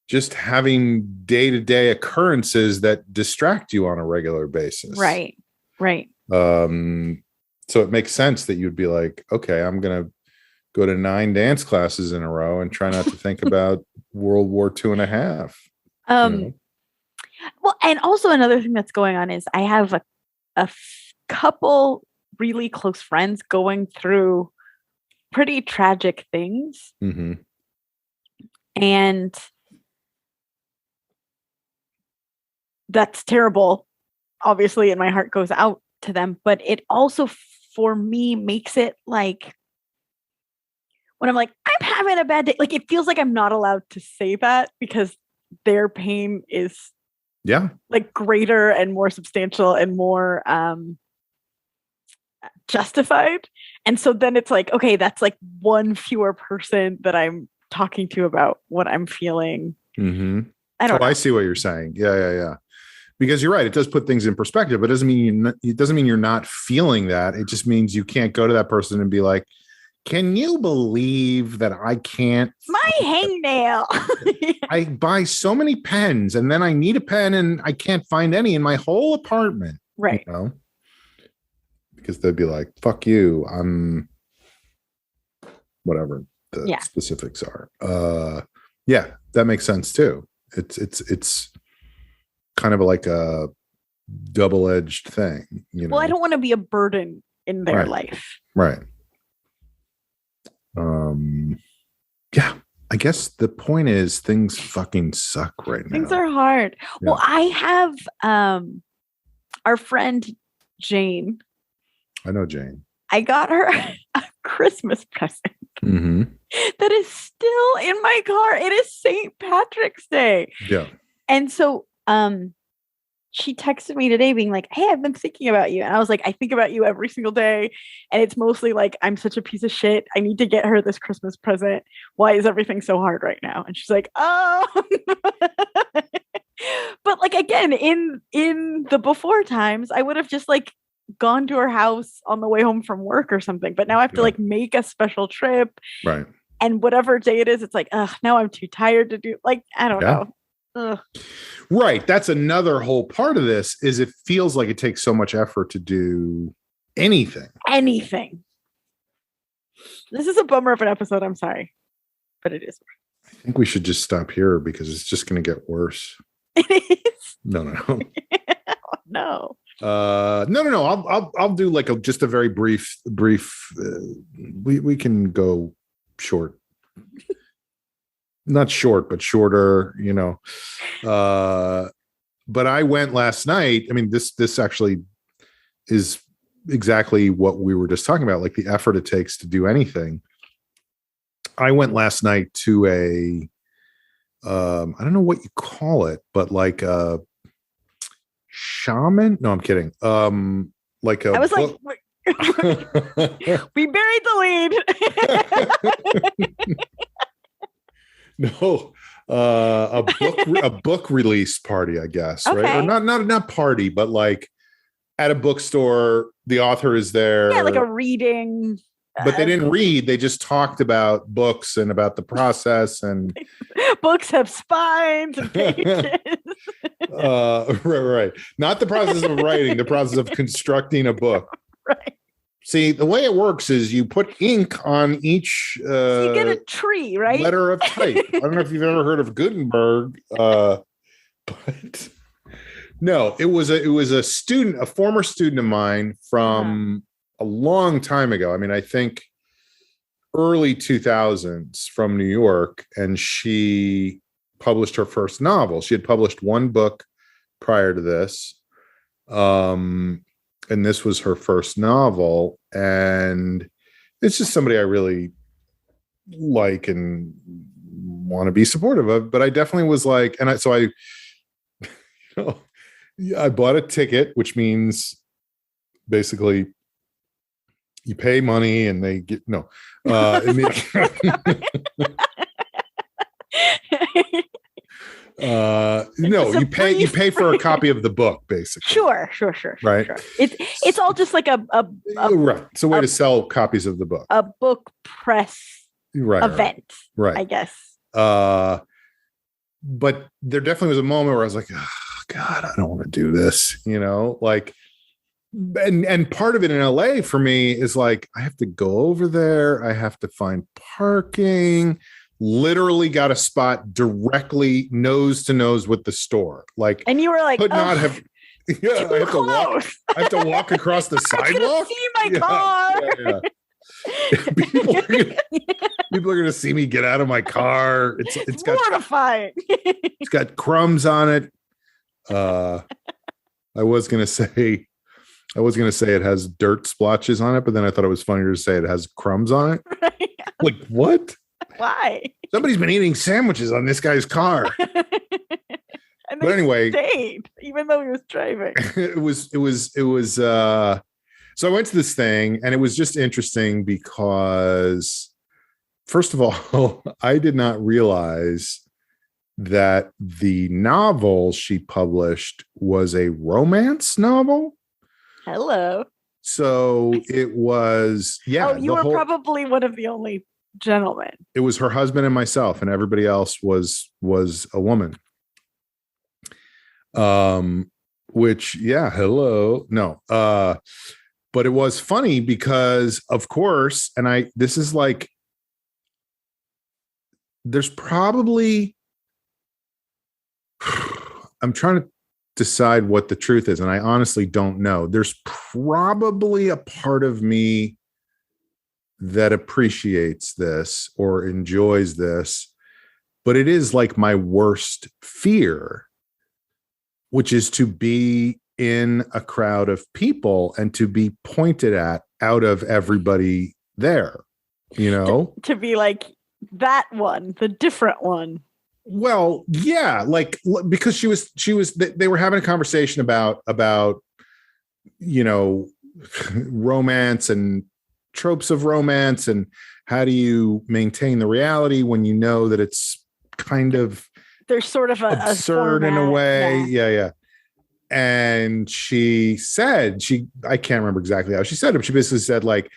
Speaker 1: just having day-to-day occurrences that distract you on a regular basis.
Speaker 2: Right.
Speaker 1: So it makes sense that you'd be like, okay, I'm going to go to 9 dance classes in a row and try not to think about World War II and a half.
Speaker 2: Well, and also another thing that's going on is I have a couple really close friends going through pretty tragic things. And that's terrible, obviously, and my heart goes out to them. But it also, for me, makes it like, when I'm like, I'm having a bad day, like, it feels like I'm not allowed to say that because their pain is like greater and more substantial and more justified. And so then it's like, okay, that's like one fewer person that I'm talking to about what I'm feeling. I don't know.
Speaker 1: I see what you're saying. Yeah. Because you're right. It does put things in perspective, but it doesn't mean you're not feeling that. It just means you can't go to that person and be like, can you believe that I can't?
Speaker 2: My hangnail.
Speaker 1: I buy so many pens and then I need a pen and I can't find any in my whole apartment.
Speaker 2: Right.
Speaker 1: Because they'd be like, fuck you. I'm whatever the specifics are. Yeah, that makes sense too. It's kind of like a double-edged thing, you know.
Speaker 2: Well, I don't want to be a burden in their
Speaker 1: Right.
Speaker 2: life.
Speaker 1: Right. Yeah. I guess the point is things fucking suck right now.
Speaker 2: Things are hard.
Speaker 1: Yeah.
Speaker 2: Well, I have our friend Jane.
Speaker 1: I know Jane.
Speaker 2: I got her a Christmas present that is still in my car. It is St. Patrick's Day.
Speaker 1: Yeah.
Speaker 2: And so she texted me today being like, hey, I've been thinking about you. And I was like, I think about you every single day. And it's mostly like, I'm such a piece of shit. I need to get her this Christmas present. Why is everything so hard right now? And she's like, oh. But like, again, in the before times, I would have just like gone to her house on the way home from work or something. But now I have to like make a special trip.
Speaker 1: Right.
Speaker 2: And whatever day it is, it's like, now I'm too tired to do, like, I don't know. Ugh.
Speaker 1: Right. That's another whole part of this is it feels like it takes so much effort to do anything. This is a bummer of an episode. I'm sorry, but it is. I think we should just stop here because it's just going to get worse.
Speaker 2: It is.
Speaker 1: No.
Speaker 2: No.
Speaker 1: No. I'll do like just a very brief. We can go short. Not short, but shorter, you know. But I went last night. I mean, this actually is exactly what we were just talking about, like the effort it takes to do anything. I went last night to a I don't know what you call it, but like a shaman. No, I'm kidding. Like a
Speaker 2: I was like, we buried the lead.
Speaker 1: No, a book release party, I guess, okay. Right? Or not party, but like at a bookstore, the author is there.
Speaker 2: Yeah, like a reading.
Speaker 1: But they didn't read. They just talked about books and about the process. And
Speaker 2: books have spines and pages.
Speaker 1: Right. Not the process of writing, the process of constructing a book.
Speaker 2: Right.
Speaker 1: See, the way it works is you put ink on each
Speaker 2: so you get a tree, right?
Speaker 1: Letter of type. I don't know if you've ever heard of Gutenberg, but no, it was a former student of mine from a long time ago. I mean, I think early 2000s from New York, and she published her first novel. She had published one book prior to this. And this was her first novel, and it's just somebody I really like and want to be supportive of. But I definitely was like, and I bought a ticket, which means basically you pay money and they get no. You pay for a copy of the book, basically.
Speaker 2: Sure.
Speaker 1: Right.
Speaker 2: Sure. It's all just like a
Speaker 1: right. It's a way to sell copies of the book.
Speaker 2: A book press event.
Speaker 1: Right.
Speaker 2: I guess.
Speaker 1: But there definitely was a moment where I was like, oh, God, I don't want to do this, you know, like, and part of it in LA for me is like, I have to go over there. I have to find parking. Literally got a spot directly nose to nose with the store. Like,
Speaker 2: and you were like,
Speaker 1: could not have. Yeah, I have to walk across the sidewalk.
Speaker 2: See my car.
Speaker 1: Yeah. People are going to see me get out of my car. It's got
Speaker 2: mortifying.
Speaker 1: It's got crumbs on it. I was going to say it has dirt splotches on it, but then I thought it was funnier to say it has crumbs on it. Right. Like, what?
Speaker 2: Why?
Speaker 1: Somebody's been eating sandwiches on this guy's car. But anyway,
Speaker 2: stayed, even though he was driving.
Speaker 1: It was so I went to this thing, and it was just interesting because, first of all, I did not realize that the novel she published was a romance novel.
Speaker 2: Hello.
Speaker 1: So it was, yeah.
Speaker 2: Oh, you were probably one of the only gentlemen.
Speaker 1: It was her husband and myself, and everybody else was a woman. Which, yeah, hello. No. But it was funny because, of course, and this is like, there's probably, I'm trying to decide what the truth is. And I honestly don't know. There's probably a part of me that appreciates this or enjoys this, but it is like my worst fear, which is to be in a crowd of people and to be pointed at out of everybody there, you know,
Speaker 2: to be like that one, the different one.
Speaker 1: Well, yeah, like because they were having a conversation about, you know, romance and tropes of romance and how do you maintain the reality when you know that it's kind of
Speaker 2: there's sort of
Speaker 1: absurd in a way. Yeah. And she said, I can't remember exactly how she said it, but she basically said, like,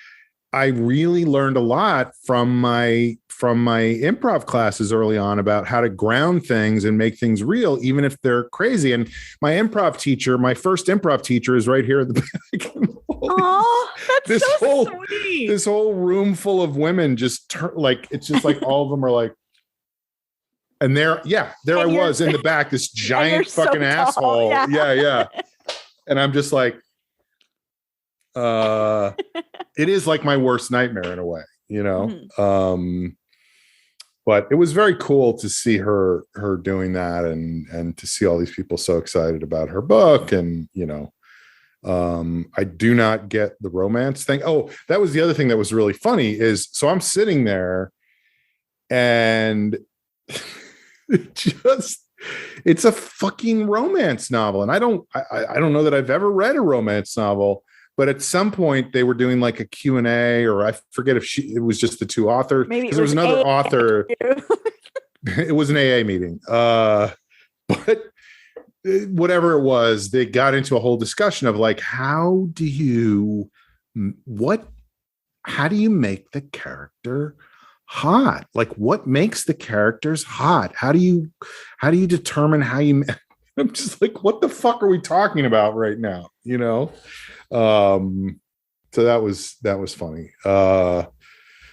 Speaker 1: I really learned a lot from my improv classes early on about how to ground things and make things real, even if they're crazy. And my first improv teacher is right here at the back.
Speaker 2: Oh, that's sweet.
Speaker 1: This whole room full of women just it's just like all of them are like, and there I was in the back, this giant fucking asshole. Yeah. And I'm just like, it is like my worst nightmare in a way, you know? Mm-hmm. But it was very cool to see her doing that and to see all these people so excited about her book. And, you know, I do not get the romance thing. Oh, that was the other thing that was really funny is, so I'm sitting there and it's a fucking romance novel. And I don't know that I've ever read a romance novel. But at some point they were doing like a Q&A, or I forget if it was just the two authors.
Speaker 2: Maybe
Speaker 1: there was another author. It was an AA meeting. But whatever it was, they got into a whole discussion of like, how do you make the character hot? Like, what makes the characters hot? How do you determine how you? I'm just like, what the fuck are we talking about right now? You know. So that was funny. Or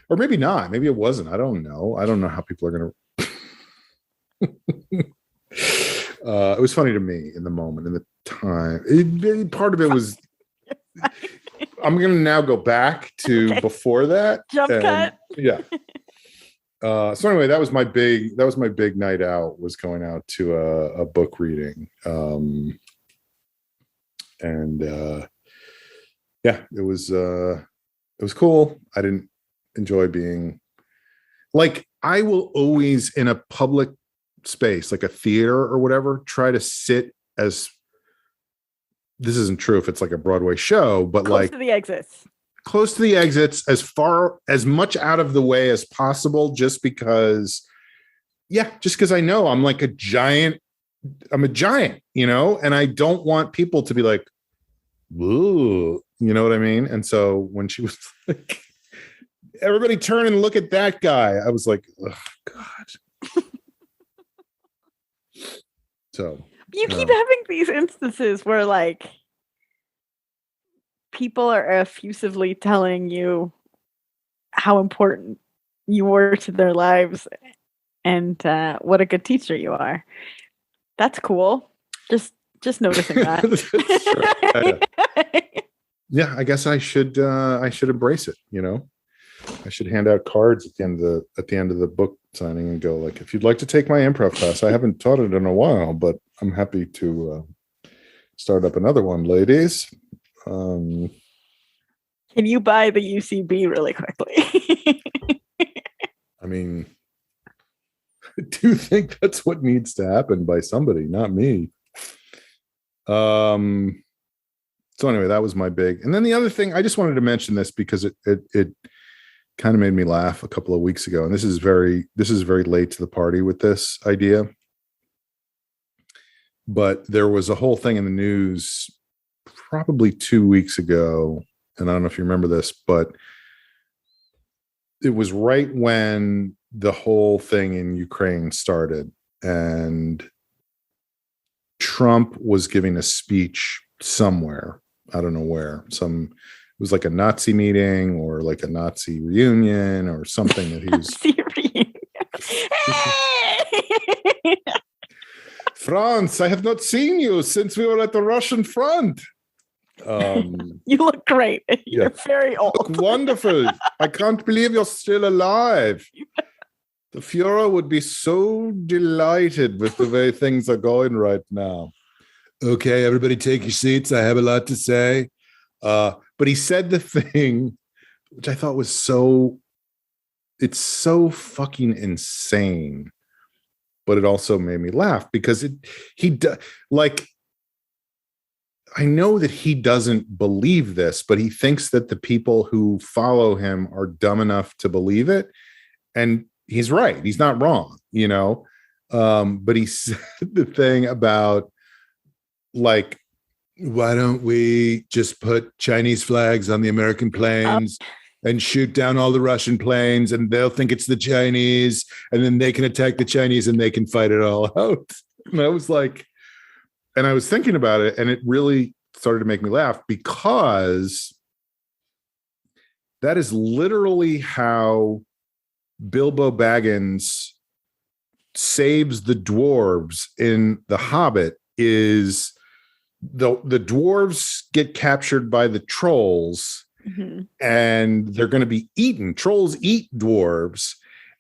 Speaker 1: maybe not. Maybe it wasn't. I don't know. I don't know how people are gonna. It was funny to me in the moment, in the time. Part of it was. I'm gonna now go back to before that.
Speaker 2: Jump cut.
Speaker 1: Yeah. So anyway, that was my big night out, was going out to a book reading. Yeah, it was cool. I didn't enjoy being like, I will always in a public space, like a theater or whatever, try to sit as, this isn't true if it's like a Broadway show, but close to the exits, as much out of the way as possible, just because I know I'm a giant, you know, and I don't want people to be like, whoa, you know what I mean? And so when she was like, everybody turn and look at that guy, I was like, oh God. So
Speaker 2: you keep having these instances where like people are effusively telling you how important you were to their lives and what a good teacher you are. That's cool. Just noticing that.
Speaker 1: Yeah, I guess I should embrace it, you know. I should hand out cards at the end of the book signing and go like, if you'd like to take my improv class, I haven't taught it in a while, but I'm happy to start up another one, ladies. Can
Speaker 2: you buy the UCB really quickly?
Speaker 1: I mean, I do think that's what needs to happen by somebody, not me. So anyway, that was my big. And then the other thing, I just wanted to mention this because it kind of made me laugh a couple of weeks ago. And this is very late to the party with this idea. But there was a whole thing in the news probably 2 weeks ago. And I don't know if you remember this, but it was right when the whole thing in Ukraine started. And Trump was giving a speech somewhere. I don't know where. It was like a Nazi meeting or like a Nazi reunion or something that he was France, I have not seen you since we were at the Russian front.
Speaker 2: You look great. You're very old.
Speaker 1: Look wonderful. I can't believe you're still alive. The Fuhrer would be so delighted with the way things are going right now. Okay, everybody take your seats. I have a lot to say. But he said the thing, which I thought was it's so fucking insane. But it also made me laugh because I know that he doesn't believe this, but he thinks that the people who follow him are dumb enough to believe it. And he's right. He's not wrong, but he said the thing about like, why don't we just put Chinese flags on the American planes and shoot down all the Russian planes and they'll think it's the Chinese and then they can attack the Chinese and they can fight it all out. And I was like, and I was thinking about it and it really started to make me laugh because that is literally how Bilbo Baggins saves the dwarves in The Hobbit. Is the dwarves get captured by the trolls and they're going to be eaten. Trolls eat dwarves.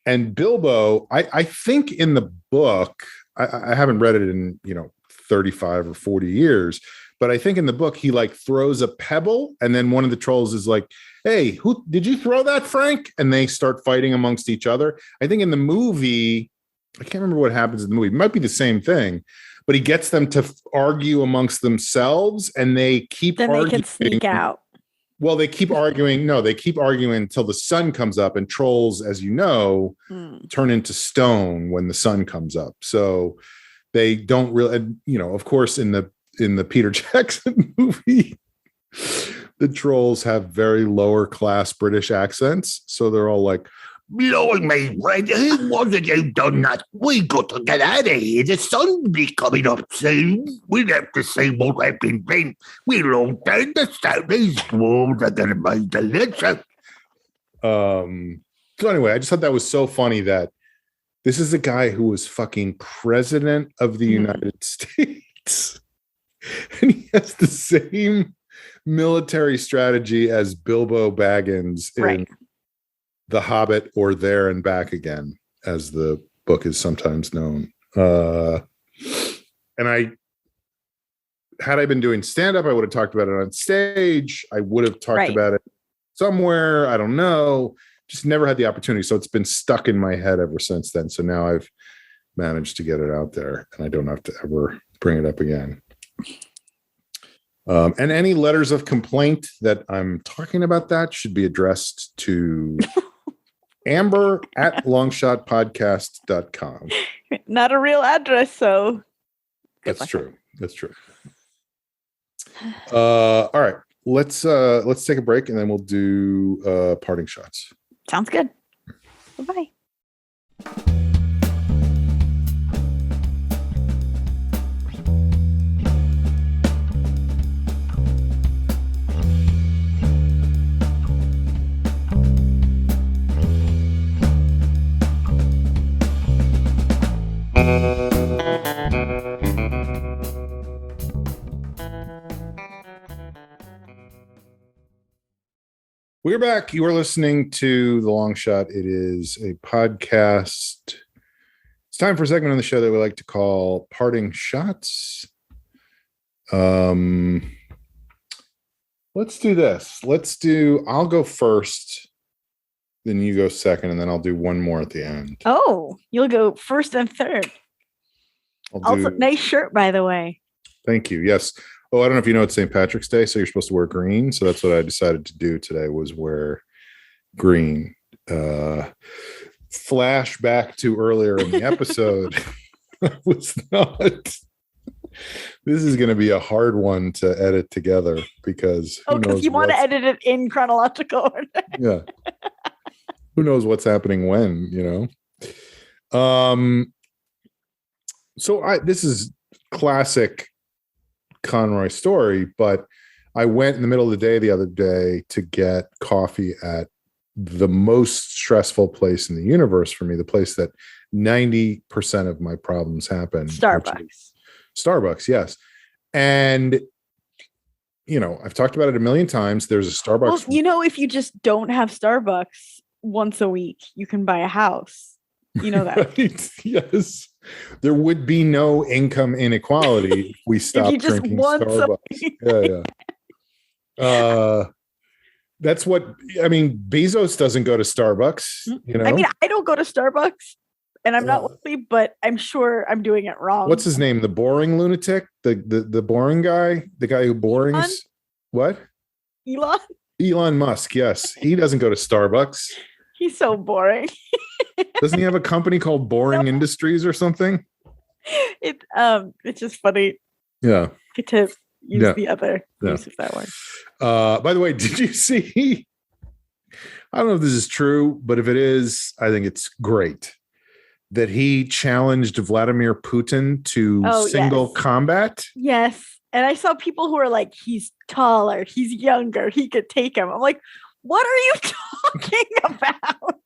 Speaker 1: And Bilbo, I think in the book, I haven't read it in 35 or 40 years, but I think in the book he like throws a pebble and then one of the trolls is like, hey, who did you throw that, Frank? And they start fighting amongst each other. I think in the movie, I can't remember what happens in the movie. It might be the same thing, but he gets them to argue amongst themselves and they keep arguing. They can
Speaker 2: sneak out.
Speaker 1: Well, they keep arguing. No, they keep arguing until the sun comes up, and trolls, as you know, turn into stone when the sun comes up. So they don't really, of course, in the Peter Jackson movie, the trolls have very lower class British accents. So they're all like,
Speaker 3: Blimey, Red, who was it you done that? We got to get out of here. The sun'll be coming up soon. We'll have to see what happened then. We're all down the south. These dwarves are going to make the lecture.
Speaker 1: So anyway, I just thought that was so funny that this is a guy who was fucking president of the United States. And he has the same military strategy as Bilbo Baggins in The Hobbit, or There and Back Again, as the book is sometimes known. And had I been doing stand-up, I would have talked about it on stage. I would have talked about it somewhere. I don't know. Just never had the opportunity. So it's been stuck in my head ever since then. So now I've managed to get it out there and I don't have to ever bring it up again. And any letters of complaint that I'm talking about that should be addressed to Amber at longshotpodcast.com.
Speaker 2: Not a real address, so
Speaker 1: that's true. That's true. All right. Let's take a break and then we'll do parting shots.
Speaker 2: Sounds good. Bye-bye.
Speaker 1: We're back. You are listening to The Long Shot. It is a podcast. It's time for a segment on the show that we like to call Parting Shots. Let's do this. I'll go first, then you go second, and then I'll do one more at the end.
Speaker 2: Oh, you'll go first and third. Also, nice shirt, by the way.
Speaker 1: Thank you. Yes. Oh, I don't know if you know it's St. Patrick's Day, so you're supposed to wear green. So that's what I decided to do today, was wear green. Flashback to earlier in the episode. Was not. This is going to be a hard one to edit together because
Speaker 2: because you want to edit it in chronological order.
Speaker 1: Yeah. Who knows what's happening when, So this is classic Conroy story, but I went in the middle of the day the other day to get coffee at the most stressful place in the universe for me, the place that 90% of my problems happen.
Speaker 2: Starbucks.
Speaker 1: Starbucks, yes. And, I've talked about it a million times. There's a Starbucks.
Speaker 2: Well, if you just don't have Starbucks once a week, you can buy a house. You know that.
Speaker 1: Right? Yes. There would be no income inequality if we stopped drinking Starbucks. Yeah. That's what, Bezos doesn't go to Starbucks,
Speaker 2: I don't go to Starbucks. And I'm not wealthy, but I'm sure I'm doing it wrong.
Speaker 1: What's his name? The boring lunatic? The boring guy? The guy who borings?
Speaker 2: Elon?
Speaker 1: What? Elon Musk, yes. He doesn't go to Starbucks.
Speaker 2: He's so boring.
Speaker 1: Doesn't he have a company called Boring Industries or something?
Speaker 2: It's just funny.
Speaker 1: Yeah.
Speaker 2: To use the other use of that one.
Speaker 1: By the way, did you see? I don't know if this is true, but if it is, I think it's great that he challenged Vladimir Putin to single combat.
Speaker 2: Yes. And I saw people who were like, he's taller, he's younger, he could take him. I'm like, what are you talking about?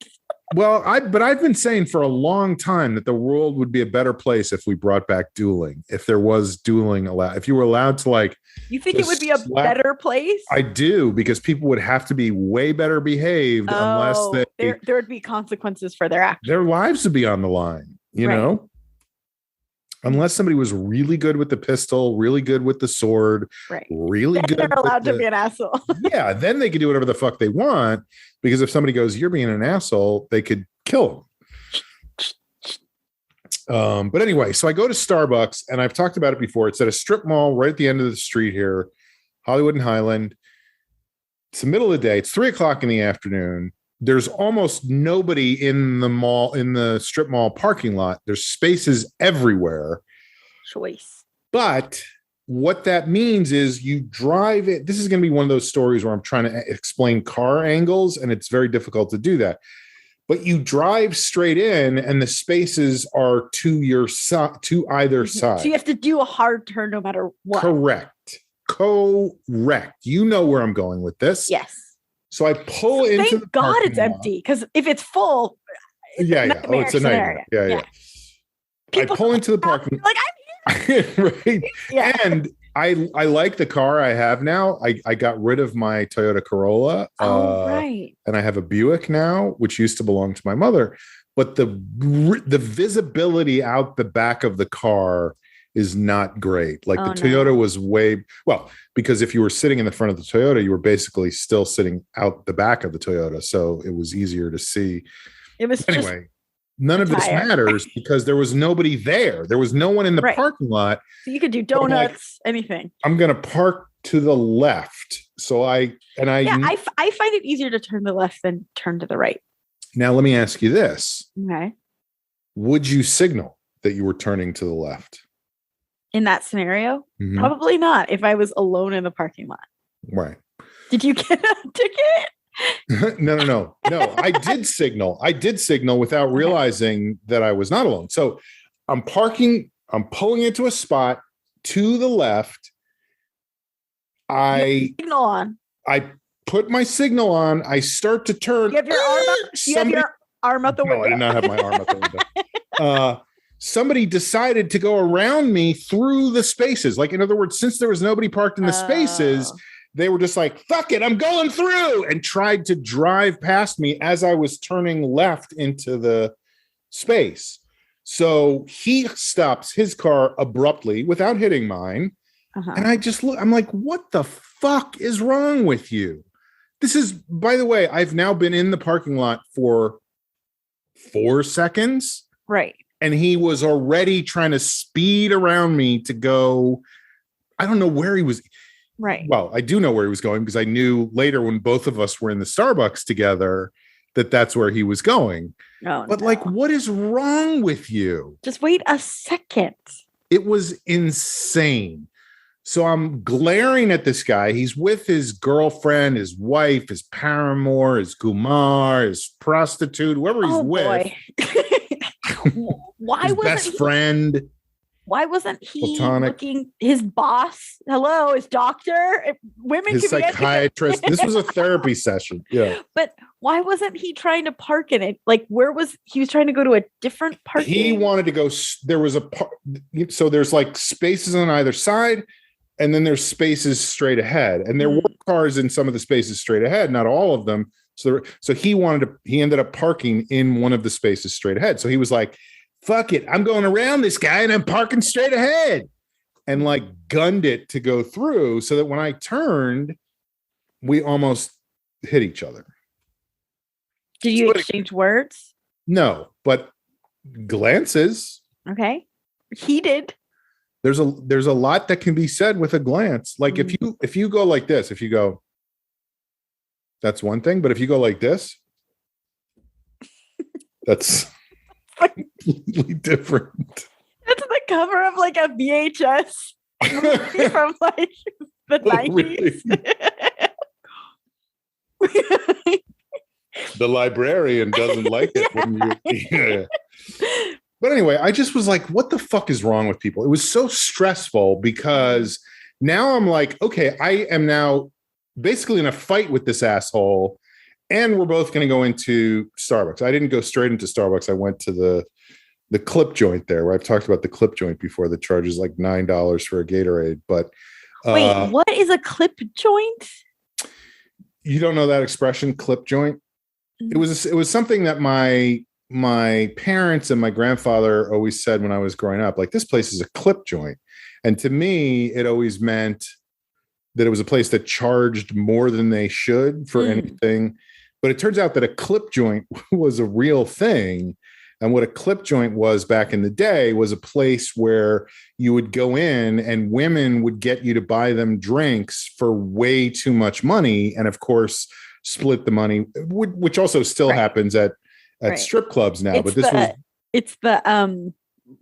Speaker 1: Well, I've been saying for a long time that the world would be a better place if we brought back dueling. If there was dueling allowed, if you were allowed to
Speaker 2: you think it would be a better place?
Speaker 1: I do, because people would have to be way better behaved unless
Speaker 2: there would be consequences for their actions.
Speaker 1: Their lives would be on the line, know? Unless somebody was really good with the pistol, really good with the sword, really good.
Speaker 2: They're allowed to be an asshole.
Speaker 1: Yeah, then they can do whatever the fuck they want. Because if somebody goes, "You're being an asshole," they could kill them. But anyway, so I go to Starbucks, and I've talked about it before. It's at a strip mall right at the end of the street here, Hollywood and Highland. It's the middle of the day. It's 3:00 in the afternoon. There's almost nobody in the mall, in the strip mall parking lot. There's spaces everywhere.
Speaker 2: Choice.
Speaker 1: But what that means is you drive it. This is going to be one of those stories where I'm trying to explain car angles, and it's very difficult to do that. But you drive straight in, and the spaces are to your side, to either side.
Speaker 2: So you have to do a hard turn no matter what.
Speaker 1: Correct. You know where I'm going with this.
Speaker 2: Yes.
Speaker 1: So I pull into the
Speaker 2: Thank God it's empty, because if it's full,
Speaker 1: it's a nightmare. Yeah. People I pull into the parking lot. Right. Yeah. And I like the car I have now. I got rid of my Toyota Corolla.
Speaker 2: Right.
Speaker 1: And I have a Buick now, which used to belong to my mother. But the visibility out the back of the car is not great. The Toyota was because if you were sitting in the front of the Toyota, you were basically still sitting out the back of the Toyota. So it was easier to see.
Speaker 2: It was
Speaker 1: anyway. None of this matters because there was nobody there. There was no one in the parking lot.
Speaker 2: So you could do donuts, anything.
Speaker 1: I'm going to park to the left. So I find
Speaker 2: it easier to turn to the left than turn to the right.
Speaker 1: Now, let me ask you this.
Speaker 2: Okay.
Speaker 1: Would you signal that you were turning to the left?
Speaker 2: In that scenario? Mm-hmm. Probably not if I was alone in the parking lot.
Speaker 1: Right.
Speaker 2: Did you get a ticket?
Speaker 1: No. I did signal without realizing that I was not alone. So I'm pulling into a spot to the left.
Speaker 2: Signal on.
Speaker 1: I put my signal on. I start to turn.
Speaker 2: You have your arm up? You have your arm out the window?
Speaker 1: No, I did not have my arm out the window. Somebody decided to go around me through the spaces. In other words, since there was nobody parked in the spaces, they were just like, fuck it, I'm going through, and tried to drive past me as I was turning left into the space. So he stops his car abruptly without hitting mine. And I just look, I'm like, what the fuck is wrong with you? This is, by the way, I've now been in the parking lot for 4 seconds.
Speaker 2: Right.
Speaker 1: And he was already trying to speed around me to go. I don't know where he was.
Speaker 2: Right.
Speaker 1: Well, I do know where he was going because I knew later when both of us were in the Starbucks together that that's where he was going. But what is wrong with you?
Speaker 2: Just wait a second.
Speaker 1: It was insane. So I'm glaring at this guy. He's with his girlfriend, his wife, his paramour, his gumar, his prostitute, whoever he's with.
Speaker 2: Why
Speaker 1: his best friend.
Speaker 2: Why wasn't he looking his boss? Hello, his doctor. Women,
Speaker 1: his psychiatrist. This was a therapy session. Yeah.
Speaker 2: But why wasn't he trying to park in it? Like, where was he was trying to go to a different parking?
Speaker 1: He wanted to go. There was so there's like spaces on either side, and then there's spaces straight ahead. And there were cars in some of the spaces straight ahead, not all of them. So he ended up parking in one of the spaces straight ahead. So he was like, fuck it, I'm going around this guy and I'm parking straight ahead, and like gunned it to go through, so that when I turned, we almost hit each other.
Speaker 2: Did you exchange words?
Speaker 1: No, but glances.
Speaker 2: Okay. He did.
Speaker 1: There's a lot that can be said with a glance. Like if you go like this, if you go, that's one thing, but if you go like this, that's completely different.
Speaker 2: That's the cover of like a VHS movie from like the 90s.
Speaker 1: Really? The librarian doesn't like it when you. But anyway, I just was like, what the fuck is wrong with people? It was so stressful because now I'm like, okay, I am now basically in a fight with this asshole, and we're both going to go into Starbucks. I didn't go straight into Starbucks. I went to the clip joint there, where I've talked about the clip joint before that charges like $9 for a Gatorade. But
Speaker 2: wait, what is a clip joint?
Speaker 1: You don't know that expression, clip joint? It was something that my parents and my grandfather always said when I was growing up, like, this place is a clip joint. And to me, it always meant that it was a place that charged more than they should for anything. But it turns out that a clip joint was a real thing. And what a clip joint was back in the day was a place where you would go in and women would get you to buy them drinks for way too much money. And of course, split the money, which also still happens at strip clubs now. But
Speaker 2: it's the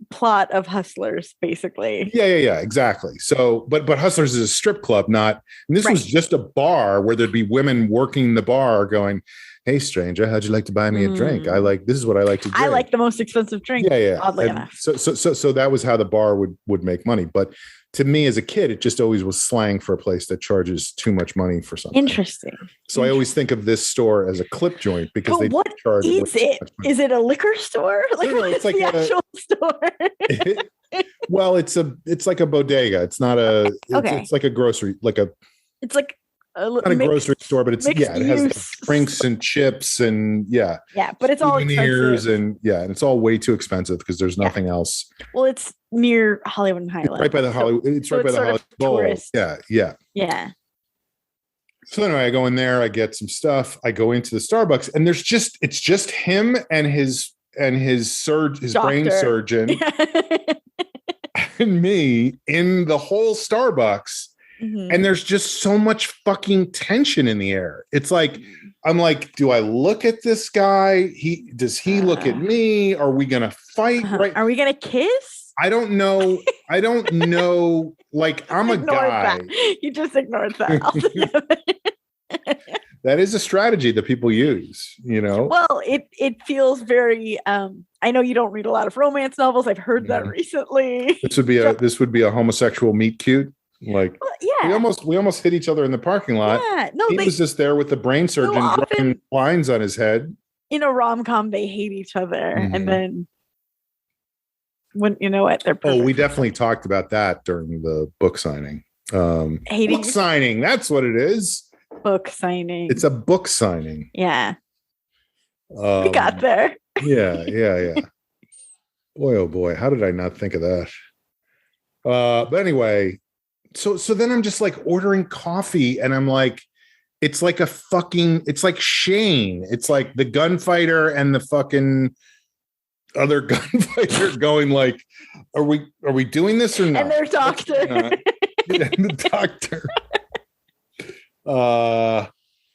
Speaker 2: plot of Hustlers, basically.
Speaker 1: Yeah, exactly. So, but Hustlers is a strip club, not. And this was just a bar where there'd be women working the bar, going, "Hey, stranger, how'd you like to buy me a drink? This is what I like to drink.
Speaker 2: I like the most expensive drink."
Speaker 1: Yeah.
Speaker 2: Oddly enough.
Speaker 1: So that was how the bar would make money. But to me, as a kid, it just always was slang for a place that charges too much money for something.
Speaker 2: Interesting.
Speaker 1: So I always think of this store as a clip joint because they charge.
Speaker 2: Is it? Is it a liquor store? Like,
Speaker 1: no,
Speaker 2: it's like the actual store.
Speaker 1: Well, it's like a bodega. It's not a. It's like a grocery,
Speaker 2: It's like
Speaker 1: not a grocery store, but it has like drinks and chips and
Speaker 2: but it's all expensive.
Speaker 1: and it's all way too expensive because there's nothing else.
Speaker 2: Well, it's near Hollywood and Highland.
Speaker 1: Right by the Hollywood. It's right by the Hollywood Bowl.
Speaker 2: Tourist.
Speaker 1: Yeah. So anyway, I go in there, I get some stuff, I go into the Starbucks, and it's just him and his brain surgeon and me in the whole Starbucks. Mm-hmm. And there's just so much fucking tension in the air. It's like, I'm like, do I look at this guy? Does he look at me? Are we going to fight? Right?
Speaker 2: Are we going to kiss?
Speaker 1: I don't know. Like, I'm a guy.
Speaker 2: You just ignored that.
Speaker 1: That is a strategy that people use,
Speaker 2: Well, it feels very, I know you don't read a lot of romance novels. I've heard that recently.
Speaker 1: This would be a homosexual meet cute. Like, we almost hit each other in the parking lot. Yeah, no, he was just there with the brain surgeon dropping lines on his head.
Speaker 2: In a rom-com, they hate each other, and then when you know what, they're perfect.
Speaker 1: We definitely talked about that during the book signing. Book signing, that's what it is.
Speaker 2: Book signing.
Speaker 1: It's a book signing.
Speaker 2: Yeah, we got there.
Speaker 1: Yeah. Boy, oh boy, how did I not think of that? But anyway. So then I'm just like ordering coffee and I'm like, it's like Shane. It's like the gunfighter and the fucking other gunfighter going like, are we doing this or not?
Speaker 2: And their doctor.
Speaker 1: And the doctor.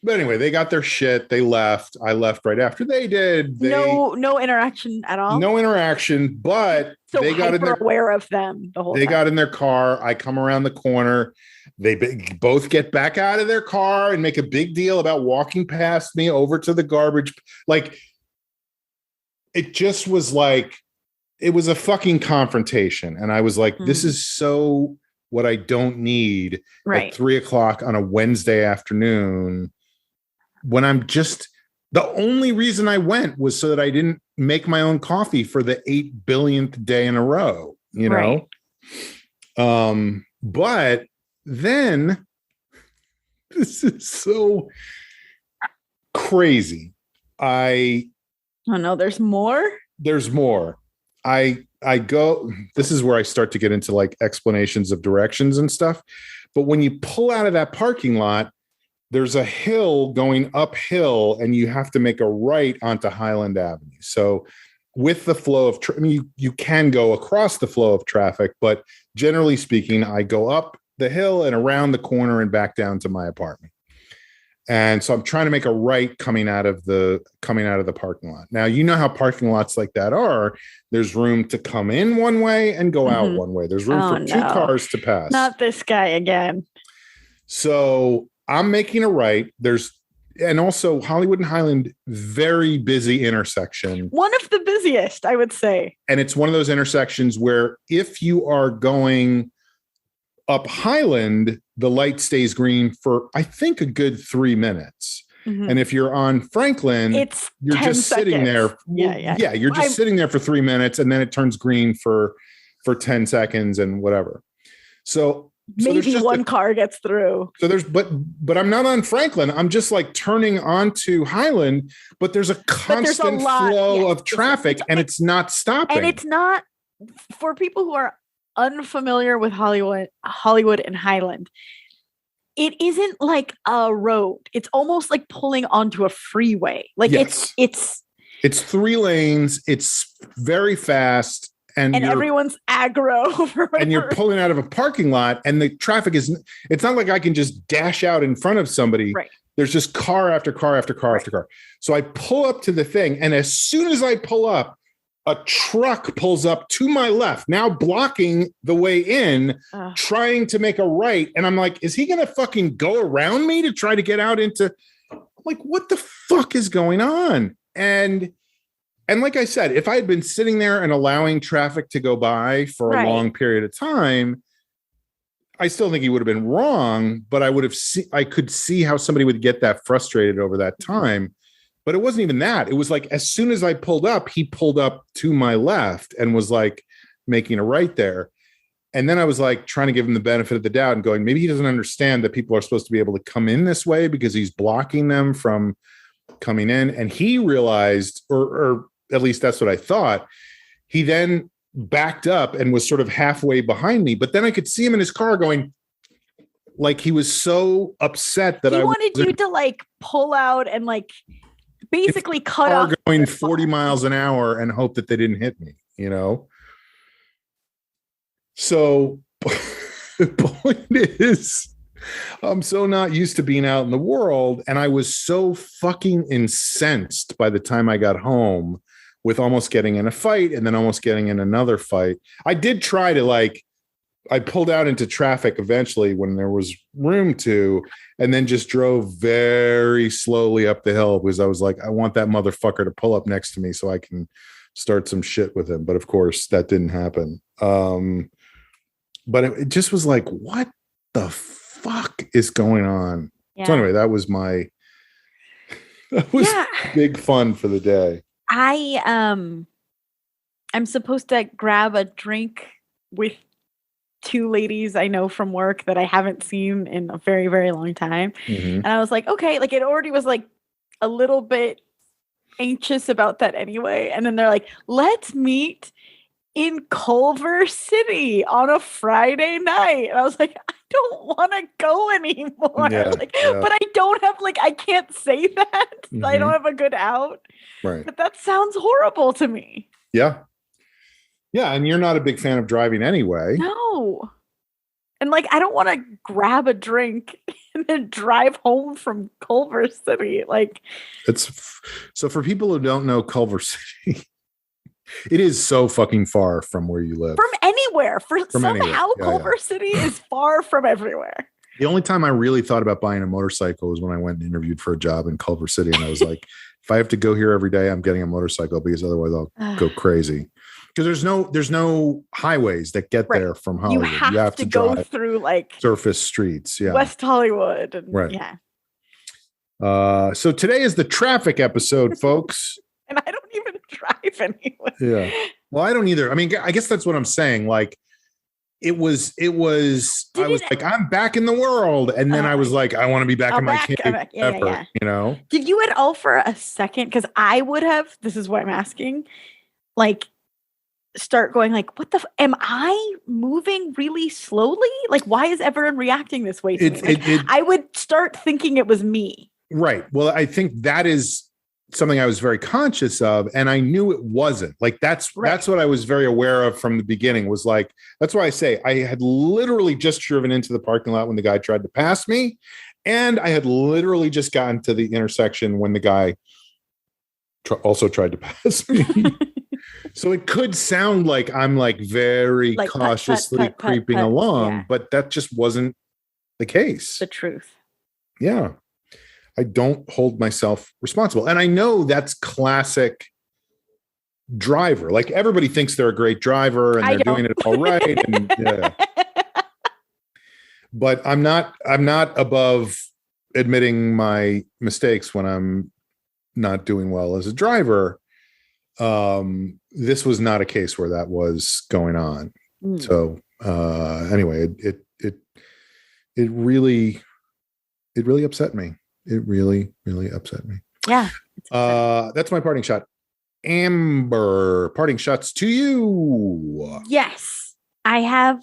Speaker 1: But anyway, they got their shit. They left. I left right after they did.
Speaker 2: No interaction at all.
Speaker 1: No interaction, but
Speaker 2: so
Speaker 1: they got in their,
Speaker 2: aware of them the whole time.
Speaker 1: They got in their car. I come around the corner. They both get back out of their car and make a big deal about walking past me over to the garbage. Like, it just was like, it was a fucking confrontation. And I was like, this is so what I don't need at 3:00 on a Wednesday afternoon when I'm just The only reason I went was so that I didn't make my own coffee for the 8 billionth day in a row, you know?
Speaker 2: Right.
Speaker 1: But then this is so crazy.
Speaker 2: Oh no, there's more.
Speaker 1: There's more. I go, this is where I start to get into like explanations of directions and stuff. But when you pull out of that parking lot, there's a hill going uphill and you have to make a right onto Highland Avenue. So with the flow of, I mean, you can go across the flow of traffic, but generally speaking, I go up the hill and around the corner and back down to my apartment. And so I'm trying to make a right coming out of the parking lot. Now, you know how parking lots like that are. There's room to come in one way and go out one way. There's room for two cars to pass.
Speaker 2: Not this guy again.
Speaker 1: So I'm making a right. And also Hollywood and Highland, very busy intersection.
Speaker 2: One of the busiest, I would say. And
Speaker 1: it's one of those intersections where if you are going up Highland, the light stays green for, I think, a good 3 minutes. And if you're on Franklin, you're just sitting there. Yeah. You're just sitting there for 3 minutes and then it turns green for 10 seconds and whatever. So
Speaker 2: maybe one car gets through.
Speaker 1: So but I'm not on Franklin. I'm just like turning onto Highland, but there's a constant flow of traffic and it's not stopping.
Speaker 2: And it's not, for people who are unfamiliar with Hollywood and Highland, it isn't like a road. It's almost like pulling onto a freeway. Like it's
Speaker 1: 3 lanes. It's very fast. And
Speaker 2: everyone's aggro.
Speaker 1: And you're pulling out of a parking lot and the traffic it's not like I can just dash out in front of somebody.
Speaker 2: Right.
Speaker 1: There's just car after car after car after car. So I pull up to the thing. And as soon as I pull up, a truck pulls up to my left, now blocking the way in, trying to make a right. And I'm like, is he going to fucking go around me to try to get out into, I'm like, what the fuck is going on? And like I said, if I had been sitting there and allowing traffic to go by for a long period of time, I still think he would have been wrong, but I could see how somebody would get that frustrated over that time. But it wasn't even that. It was like, as soon as I pulled up, he pulled up to my left and was like making a right there. And then I was like trying to give him the benefit of the doubt and going, maybe he doesn't understand that people are supposed to be able to come in this way because he's blocking them from coming in. And he realized, or at least that's what I thought. He then backed up and was sort of halfway behind me. But then I could see him in his car going, like he was so upset that
Speaker 2: he wanted you to like pull out and like basically cut off
Speaker 1: going 40 miles an hour and hope that they didn't hit me, you know? So the point is, I'm so not used to being out in the world. And I was so fucking incensed by the time I got home with almost getting in a fight and then almost getting in another fight. I did try to I pulled out into traffic eventually when there was room to, and then just drove very slowly up the hill because I was like, I want that motherfucker to pull up next to me so I can start some shit with him. But of course that didn't happen. But it just was like, what the fuck is going on? Yeah. So anyway, that was big fun for the day.
Speaker 2: I'm supposed to grab a drink with 2 ladies I know from work that I haven't seen in a very, very long time. And I was like, okay, like it already was like a little bit anxious about that anyway. And then they're like, let's meet in Culver City on a Friday night. And I was like, I don't want to go anymore. But I don't have I can't say that. I don't have a good out.
Speaker 1: Right.
Speaker 2: But that sounds horrible to me.
Speaker 1: Yeah. Yeah, and you're not a big fan of driving anyway.
Speaker 2: No. And I don't want to grab a drink and then drive home from Culver City.
Speaker 1: So for people who don't know Culver City, it is so fucking far from where you live.
Speaker 2: From anywhere. Culver City is far from everywhere.
Speaker 1: The only time I really thought about buying a motorcycle was when I went and interviewed for a job in Culver City. And I was like, if I have to go here every day, I'm getting a motorcycle because otherwise I'll go crazy. Because there's no highways that get there from Hollywood.
Speaker 2: You have to go through
Speaker 1: surface streets. Yeah.
Speaker 2: West Hollywood. And,
Speaker 1: right.
Speaker 2: Yeah.
Speaker 1: So today is the traffic episode, folks.
Speaker 2: And I don't even drive anywhere.
Speaker 1: Yeah. Well, I don't either. I mean, I guess that's what I'm saying. Like, I was like, I'm back in the world. And then I was like, I want to be back in my cave.
Speaker 2: Yeah.
Speaker 1: You know?
Speaker 2: Did you at all for a second? Because I would have, this is what I'm asking, like, start going like, what the, am I moving really slowly? Like, why is everyone reacting this way to me? Like, I would start thinking it was me. Right.
Speaker 1: Well, I think that is something I was very conscious of, and I knew it wasn't. Like, that's what I was very aware of from the beginning, was like, that's why I say I had literally just driven into the parking lot when the guy tried to pass me. And I had literally just gotten to the intersection when the guy also tried to pass me. So it could sound like I'm like very like cautiously creeping along, but that just wasn't the case.
Speaker 2: The truth.
Speaker 1: Yeah. I don't hold myself responsible. And I know that's classic driver. Like, everybody thinks they're a great driver and they're doing it all right. And, yeah. But I'm not above admitting my mistakes when I'm not doing well as a driver. This was not a case where that was going on. So anyway, it really upset me. It really, really upset me.
Speaker 2: Yeah.
Speaker 1: That's my parting shot. Amber, parting shots to you.
Speaker 2: Yes, I have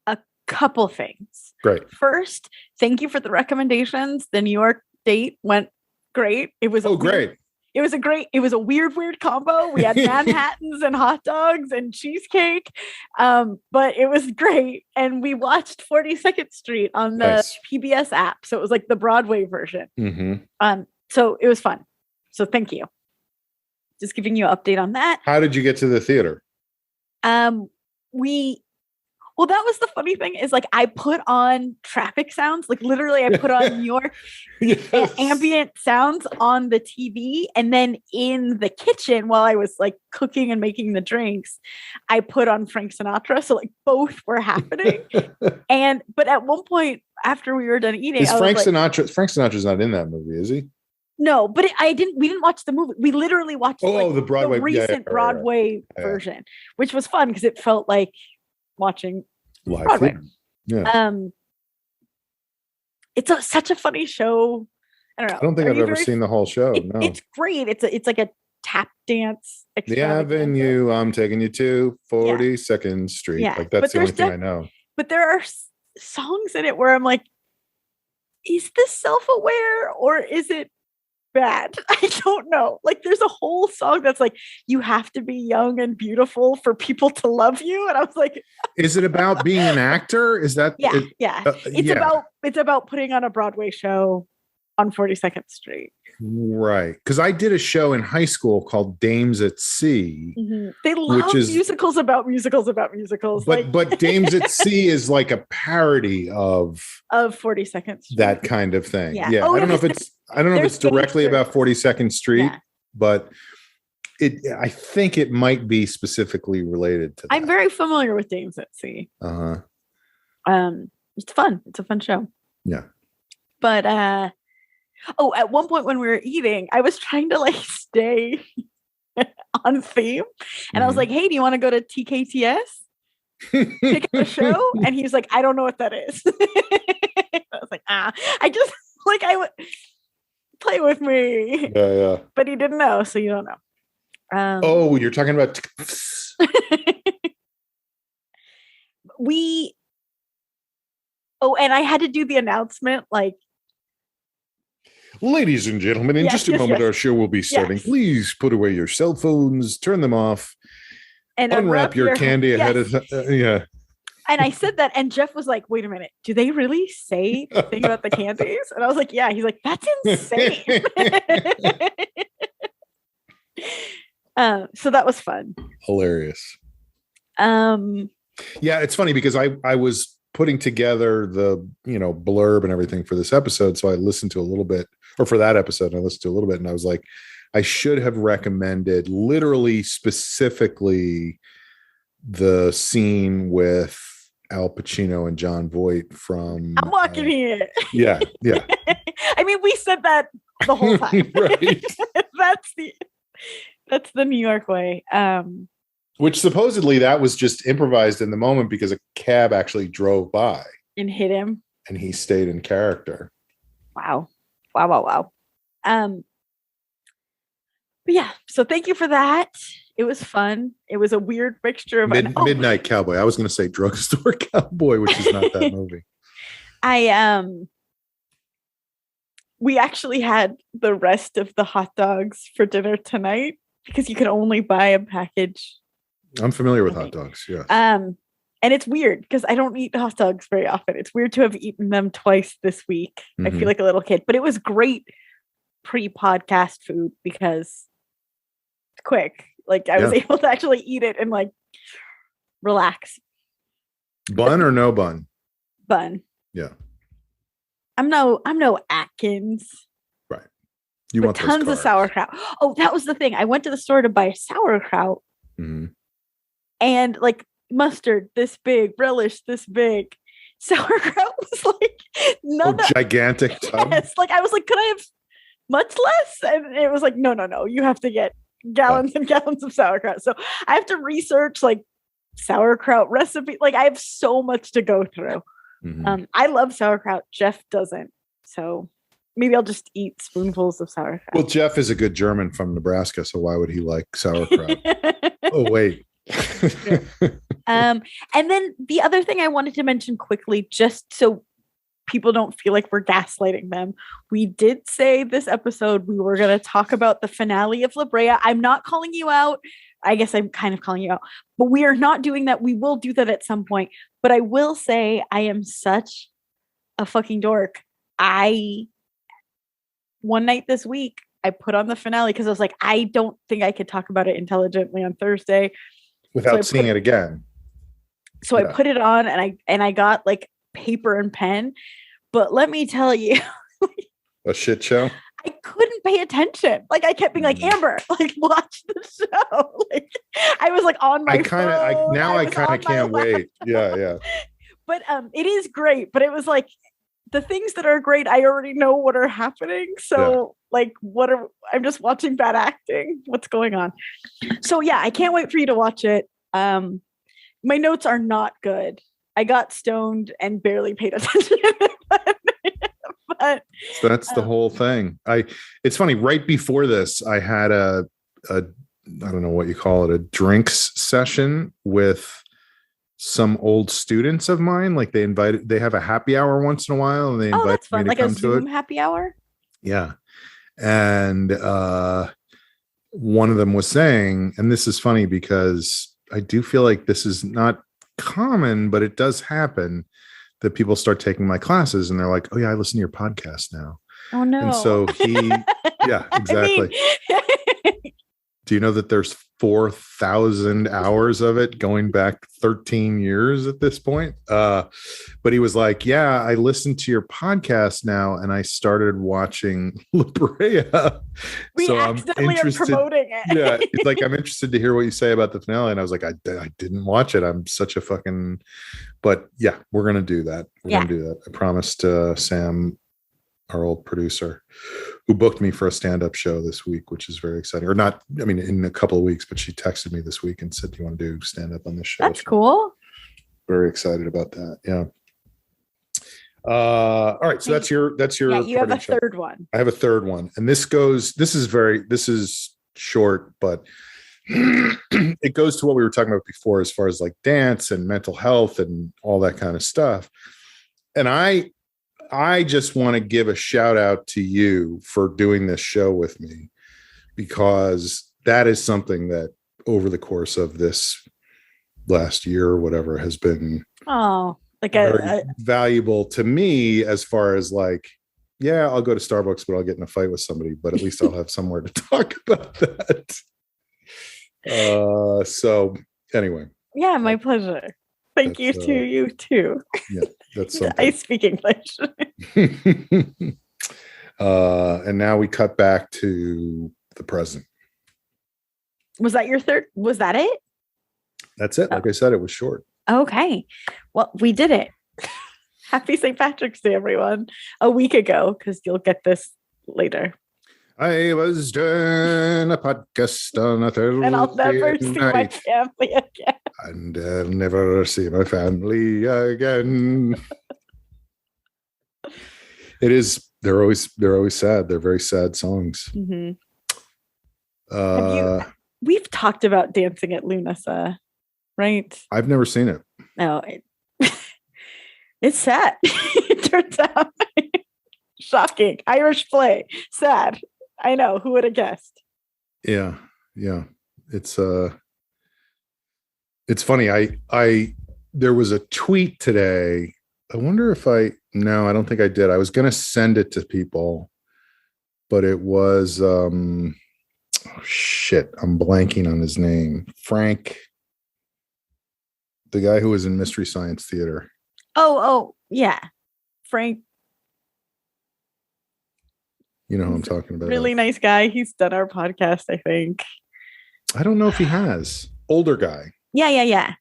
Speaker 2: a couple things.
Speaker 1: Great.
Speaker 2: First, thank you for the recommendations. The New York date went great. It was
Speaker 1: great.
Speaker 2: It was a weird combo. We had Manhattans and hot dogs and cheesecake. But it was great. And we watched 42nd Street on the PBS app. So it was like the Broadway version.
Speaker 1: Mm-hmm.
Speaker 2: So it was fun. So thank you. Just giving you an update on that.
Speaker 1: How did you get to the theater?
Speaker 2: Well, that was the funny thing, is like, I put on traffic sounds, like literally I put on your ambient sounds on the TV. And then in the kitchen, while I was like cooking and making the drinks, I put on Frank Sinatra. So like both were happening. But at one point after we were done eating,
Speaker 1: Frank Sinatra's not in that movie, is he?
Speaker 2: No, but we didn't watch the movie. We literally watched
Speaker 1: the Broadway,
Speaker 2: recent Broadway version, which was fun because it felt like watching
Speaker 1: live
Speaker 2: Broadway.
Speaker 1: Yeah.
Speaker 2: It's such a funny show. I don't know.
Speaker 1: I don't think I've ever seen the whole show. No,
Speaker 2: it's great. It's like a tap dance.
Speaker 1: The Avenue I'm taking you to 42nd Street.
Speaker 2: Yeah.
Speaker 1: Like, that's the only thing I know.
Speaker 2: But there are songs in it where I'm like, is this self-aware or is it bad? I don't know. Like, there's a whole song that's like, you have to be young and beautiful for people to love you. And I was like,
Speaker 1: is it about being an actor? Is that
Speaker 2: it's about putting on a Broadway show on 42nd Street.
Speaker 1: Right. Because I did a show in high school called Dames at Sea.
Speaker 2: Mm-hmm. They love musicals about musicals. But
Speaker 1: Dames at Sea is like a parody of
Speaker 2: 42nd Street.
Speaker 1: That kind of thing. Yeah.
Speaker 2: Oh,
Speaker 1: I don't know if it's directly about 42nd Street, but I think it might be specifically related to that.
Speaker 2: I'm very familiar with Dames at Sea. It's fun. It's a fun show.
Speaker 1: Yeah.
Speaker 2: But at one point when we were eating, I was trying to like stay on theme. And I was like, hey, do you want to go to TKTS? Pick up a show? And he was like, I don't know what that is. I was like, I just like, I would play with me.
Speaker 1: Yeah.
Speaker 2: But he didn't know, so you don't know.
Speaker 1: You're talking about
Speaker 2: and I had to do the announcement, like,
Speaker 1: ladies and gentlemen, in just a moment, our show will be starting. Please put away your cell phones, turn them off, and unwrap your candy ahead of And
Speaker 2: I said that, and Jeff was like, wait a minute, do they really say the thing about the candies? And I was like, yeah. He's like, that's insane. So that was fun.
Speaker 1: Hilarious. Yeah, it's funny because I was putting together the blurb and everything for this episode, so I listened to a little bit, or for that episode I listened to a little bit, and I was like, I should have recommended literally specifically the scene with Al Pacino and John Voight from
Speaker 2: I'm walking here.
Speaker 1: Yeah.
Speaker 2: I mean, we said that the whole time.
Speaker 1: Right.
Speaker 2: That's the New York way.
Speaker 1: Which supposedly that was just improvised in the moment because a cab actually drove by
Speaker 2: and hit him.
Speaker 1: And he stayed in character.
Speaker 2: Wow. But yeah, so thank you for that. It was fun. It was a weird mixture of
Speaker 1: Midnight Cowboy. I was going to say Drugstore Cowboy, which is not that movie.
Speaker 2: We actually had the rest of the hot dogs for dinner tonight because you can only buy a package.
Speaker 1: I'm familiar with hot dogs. Yeah.
Speaker 2: And it's weird because I don't eat hot dogs very often. It's weird to have eaten them twice this week. I feel like a little kid, but it was great pre-podcast food because it's quick. Like I was able to actually eat it and like relax.
Speaker 1: Bun or no bun?
Speaker 2: Bun.
Speaker 1: Yeah.
Speaker 2: I'm no Atkins.
Speaker 1: Right. You want
Speaker 2: tons of sauerkraut. Oh, that was the thing. I went to the store to buy sauerkraut. And like mustard this big, relish this big. Sauerkraut was like
Speaker 1: gigantic tub.
Speaker 2: Yes. Like I was like, could I have much less? And it was like, no. You have to get gallons and gallons of sauerkraut. So I have to research like sauerkraut recipe. Like I have so much to go through. I love sauerkraut. Jeff doesn't. So maybe I'll just eat spoonfuls of sauerkraut.
Speaker 1: Well, Jeff is a good German from Nebraska, so why would he like sauerkraut? Oh, wait.
Speaker 2: And then the other thing I wanted to mention quickly, just so people don't feel like we're gaslighting them. We did say this episode we were going to talk about the finale of La Brea. I'm not calling you out. I guess I'm kind of calling you out, but we are not doing that. We will do that at some point. But I will say I am such a fucking dork. One night this week, I put on the finale because I was like, I don't think I could talk about it intelligently on Thursday.
Speaker 1: Without seeing it again.
Speaker 2: So I put it on and I got like paper and pen. But let me tell you.
Speaker 1: A shit show?
Speaker 2: I couldn't pay attention. Like I kept being like, Amber, like watch the show. Like I was like on my phone.
Speaker 1: I kind of can't wait. Yeah.
Speaker 2: But it is great. But it was like the things that are great, I already know what are happening. So like I'm just watching bad acting. What's going on? So yeah, I can't wait for you to watch it. My notes are not good. I got stoned and barely paid attention. But
Speaker 1: so that's the whole thing. It's funny, right before this, I had a I don't know what you call it, a drinks session with some old students of mine. Like they have a happy hour once in a while and they invite me to
Speaker 2: like
Speaker 1: come
Speaker 2: a
Speaker 1: to
Speaker 2: Zoom
Speaker 1: it.
Speaker 2: Happy hour.
Speaker 1: Yeah. And one of them was saying, and this is funny because I do feel like this is not common, but it does happen that people start taking my classes and they're like, oh yeah, I listen to your podcast now.
Speaker 2: Oh no.
Speaker 1: And so yeah, exactly. Do you know that there's 4,000 hours of it going back 13 years at this point? But he was like, yeah, I listened to your podcast now and I started watching La Brea.
Speaker 2: So accidentally are promoting it.
Speaker 1: Yeah. It's like, I'm interested to hear what you say about the finale. And I was like, I didn't watch it. I'm such a fucking, but yeah, we're going to do that. We're going to do that. I promised Sam, our old producer, who booked me for a stand-up show this week, which is very exciting. Or not, I mean, in a couple of weeks, but she texted me this week and said, do you want to do stand-up on this show?
Speaker 2: That's cool.
Speaker 1: Very excited about that. Yeah. All right. So that's your
Speaker 2: you have a third one.
Speaker 1: I have a third one. And this is short, but it goes to what we were talking about before, as far as like dance and mental health and all that kind of stuff. And I just want to give a shout out to you for doing this show with me, because that is something that over the course of this last year or whatever has been very valuable to me, as far as like, yeah, I'll go to Starbucks, but I'll get in a fight with somebody, but at least I'll have somewhere to talk about that. So anyway.
Speaker 2: Yeah, my pleasure. Thank you to you too.
Speaker 1: Yeah, that's something.
Speaker 2: I speak English.
Speaker 1: And now we cut back to the present.
Speaker 2: Was that your third? Was that it?
Speaker 1: That's it. Like I said, it was short.
Speaker 2: Okay. Well, we did it. Happy St. Patrick's Day, everyone. A week ago, because you'll get this later.
Speaker 1: I was doing a podcast on a Thursday
Speaker 2: And I'll never see my
Speaker 1: night,
Speaker 2: family again.
Speaker 1: and I'll never see my family again. It is. They're always sad. They're very sad songs.
Speaker 2: Mm-hmm. We've talked about Dancing at Lunasa, right?
Speaker 1: I've never seen it.
Speaker 2: No, it's sad. It turns out. Shocking. Irish play. Sad. I know. Who would have guessed?
Speaker 1: Yeah. It's funny. I there was a tweet today. I wonder if no, I don't think I did. I was going to send it to people, but it was oh shit. I'm blanking on his name. Frank, the guy who was in Mystery Science Theater.
Speaker 2: Oh, yeah. Frank.
Speaker 1: You know who I'm talking about.
Speaker 2: Really nice guy. He's done our podcast, I think.
Speaker 1: I don't know if he has. Older guy.
Speaker 2: Yeah.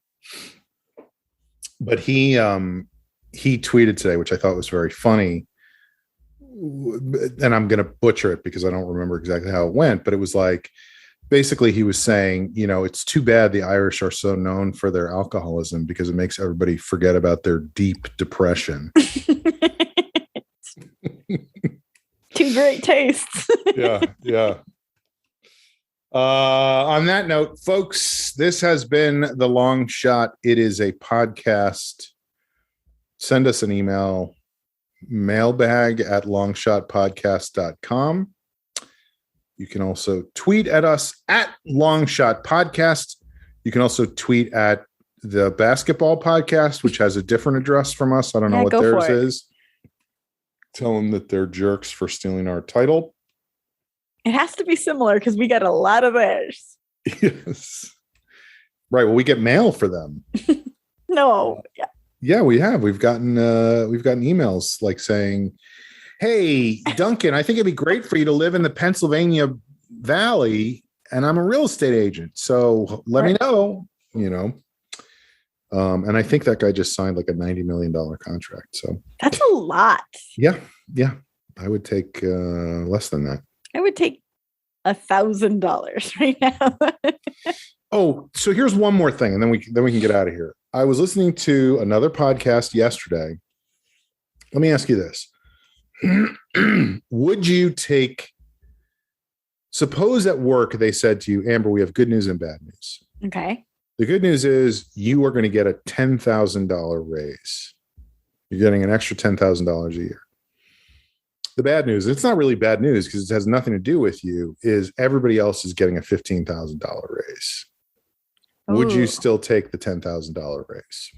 Speaker 1: But he tweeted today, which I thought was very funny. And I'm going to butcher it because I don't remember exactly how it went, but it was like, basically he was saying, it's too bad the Irish are so known for their alcoholism because it makes everybody forget about their deep depression.
Speaker 2: Two great tastes.
Speaker 1: Yeah. On that note, folks, this has been The Long Shot. It is a podcast. Send us an email, mailbag@longshotpodcast.com. You can also tweet at us at Longshot Podcast. You can also tweet at the Basketball Podcast, which has a different address from us. I don't know what theirs is. Tell them that they're jerks for stealing our title.
Speaker 2: It has to be similar because we got a lot of theirs.
Speaker 1: Yes. Right. Well, we get mail for them.
Speaker 2: No. Yeah.
Speaker 1: Yeah, we have. We've gotten emails like saying, "Hey, Duncan, I think it'd be great for you to live in the Pennsylvania Valley, and I'm a real estate agent. So let me know." And I think that guy just signed like a $90 million contract. So
Speaker 2: that's a lot.
Speaker 1: Yeah. I would take less than that.
Speaker 2: I would take $1,000 right now.
Speaker 1: Oh, so here's one more thing, and then we can get out of here. I was listening to another podcast yesterday. Let me ask you this. Would you suppose at work they said to you, Amber, we have good news and bad news.
Speaker 2: Okay.
Speaker 1: The good news is you are going to get a $10,000 raise. You're getting an extra $10,000 a year. The bad news, it's not really bad news because it has nothing to do with you, is everybody else is getting a $15,000 raise. Ooh. Would you still take the $10,000 raise?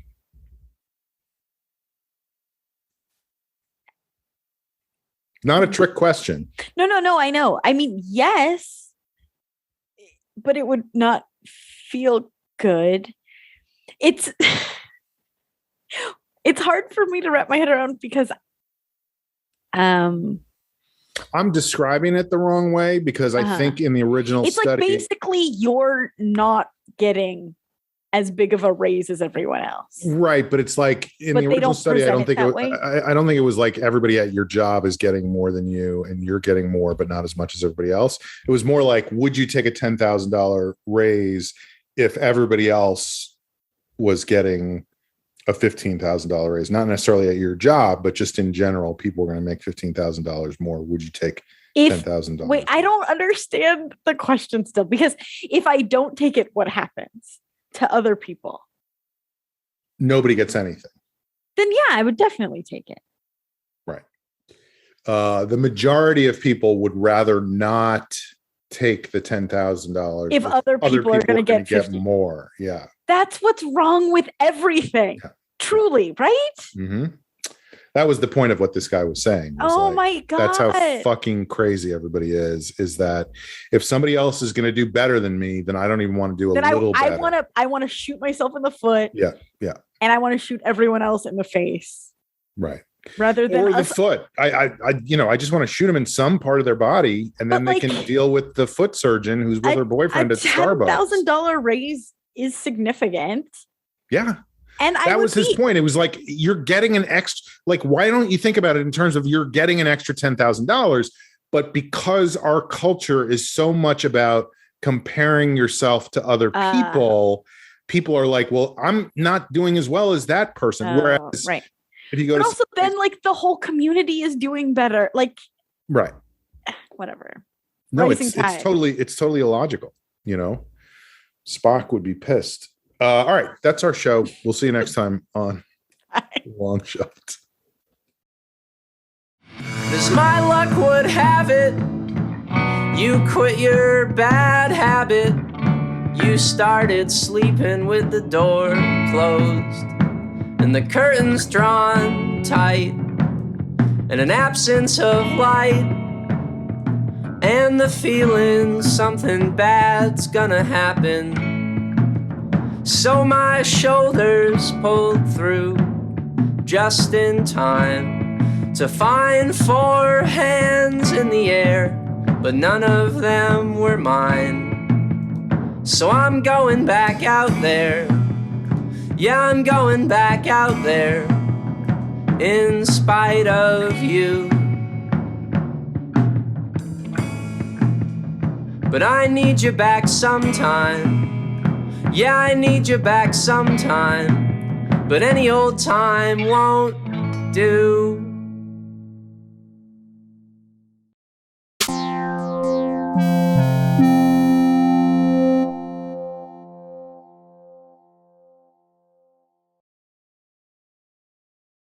Speaker 1: Not a trick question.
Speaker 2: No, I know. I mean, yes, but it would not feel good. It's hard for me to wrap my head around because I'm
Speaker 1: describing it the wrong way because I think in the original study,
Speaker 2: like basically you're not getting as big of a raise as everyone else,
Speaker 1: right? But it's like in the original study, I don't think it was like everybody at your job is getting more than you, and you're getting more, but not as much as everybody else. It was more like, would you take a $10,000 raise if everybody else was getting a $15,000 raise? Not necessarily at your job, but just in general, people are going to make $15,000 more. Would you take $10,000?
Speaker 2: Wait, I don't understand the question still, because if I don't take it, what happens to other people?
Speaker 1: Nobody gets anything.
Speaker 2: Then yeah, I would definitely take it.
Speaker 1: Right. The majority of people would rather not take the $10,000
Speaker 2: if other people are going to get
Speaker 1: more. Yeah.
Speaker 2: That's what's wrong with everything. Yeah. Truly, right?
Speaker 1: Mm-hmm. That was the point of what this guy was saying.
Speaker 2: Oh my God.
Speaker 1: That's how fucking crazy everybody is that if somebody else is going to do better than me, then I don't even want to do a little better.
Speaker 2: I want to shoot myself in the foot.
Speaker 1: Yeah.
Speaker 2: And I want to shoot everyone else in the face.
Speaker 1: Right.
Speaker 2: Rather than
Speaker 1: the foot. I just want to shoot them in some part of their body, and then they can deal with the foot surgeon who's with her boyfriend at Starbucks.
Speaker 2: $10,000 raise is significant.
Speaker 1: Yeah.
Speaker 2: And
Speaker 1: that was his point. It was like, you're getting an extra, like, why don't you think about it in terms of you're getting an extra $10,000? But because our culture is so much about comparing yourself to other people, people are like, well, I'm not doing as well as that person. Whereas
Speaker 2: right.
Speaker 1: if you go
Speaker 2: but
Speaker 1: to
Speaker 2: also then like the whole community is doing better. Like,
Speaker 1: right.
Speaker 2: Whatever.
Speaker 1: No, it's totally illogical. You know, Spock would be pissed. All right. That's our show. We'll see you next time on Long Shot.
Speaker 4: As my luck would have it, you quit your bad habit. You started sleeping with the door closed and the curtains drawn tight, and an absence of light, and the feeling something bad's gonna happen. So my shoulders pulled through just in time to find 4 hands in the air, but none of them were mine. So I'm going back out there. Yeah, I'm going back out there in spite of you. But I need you back sometime. Yeah, I need you back sometime. But any old time won't do.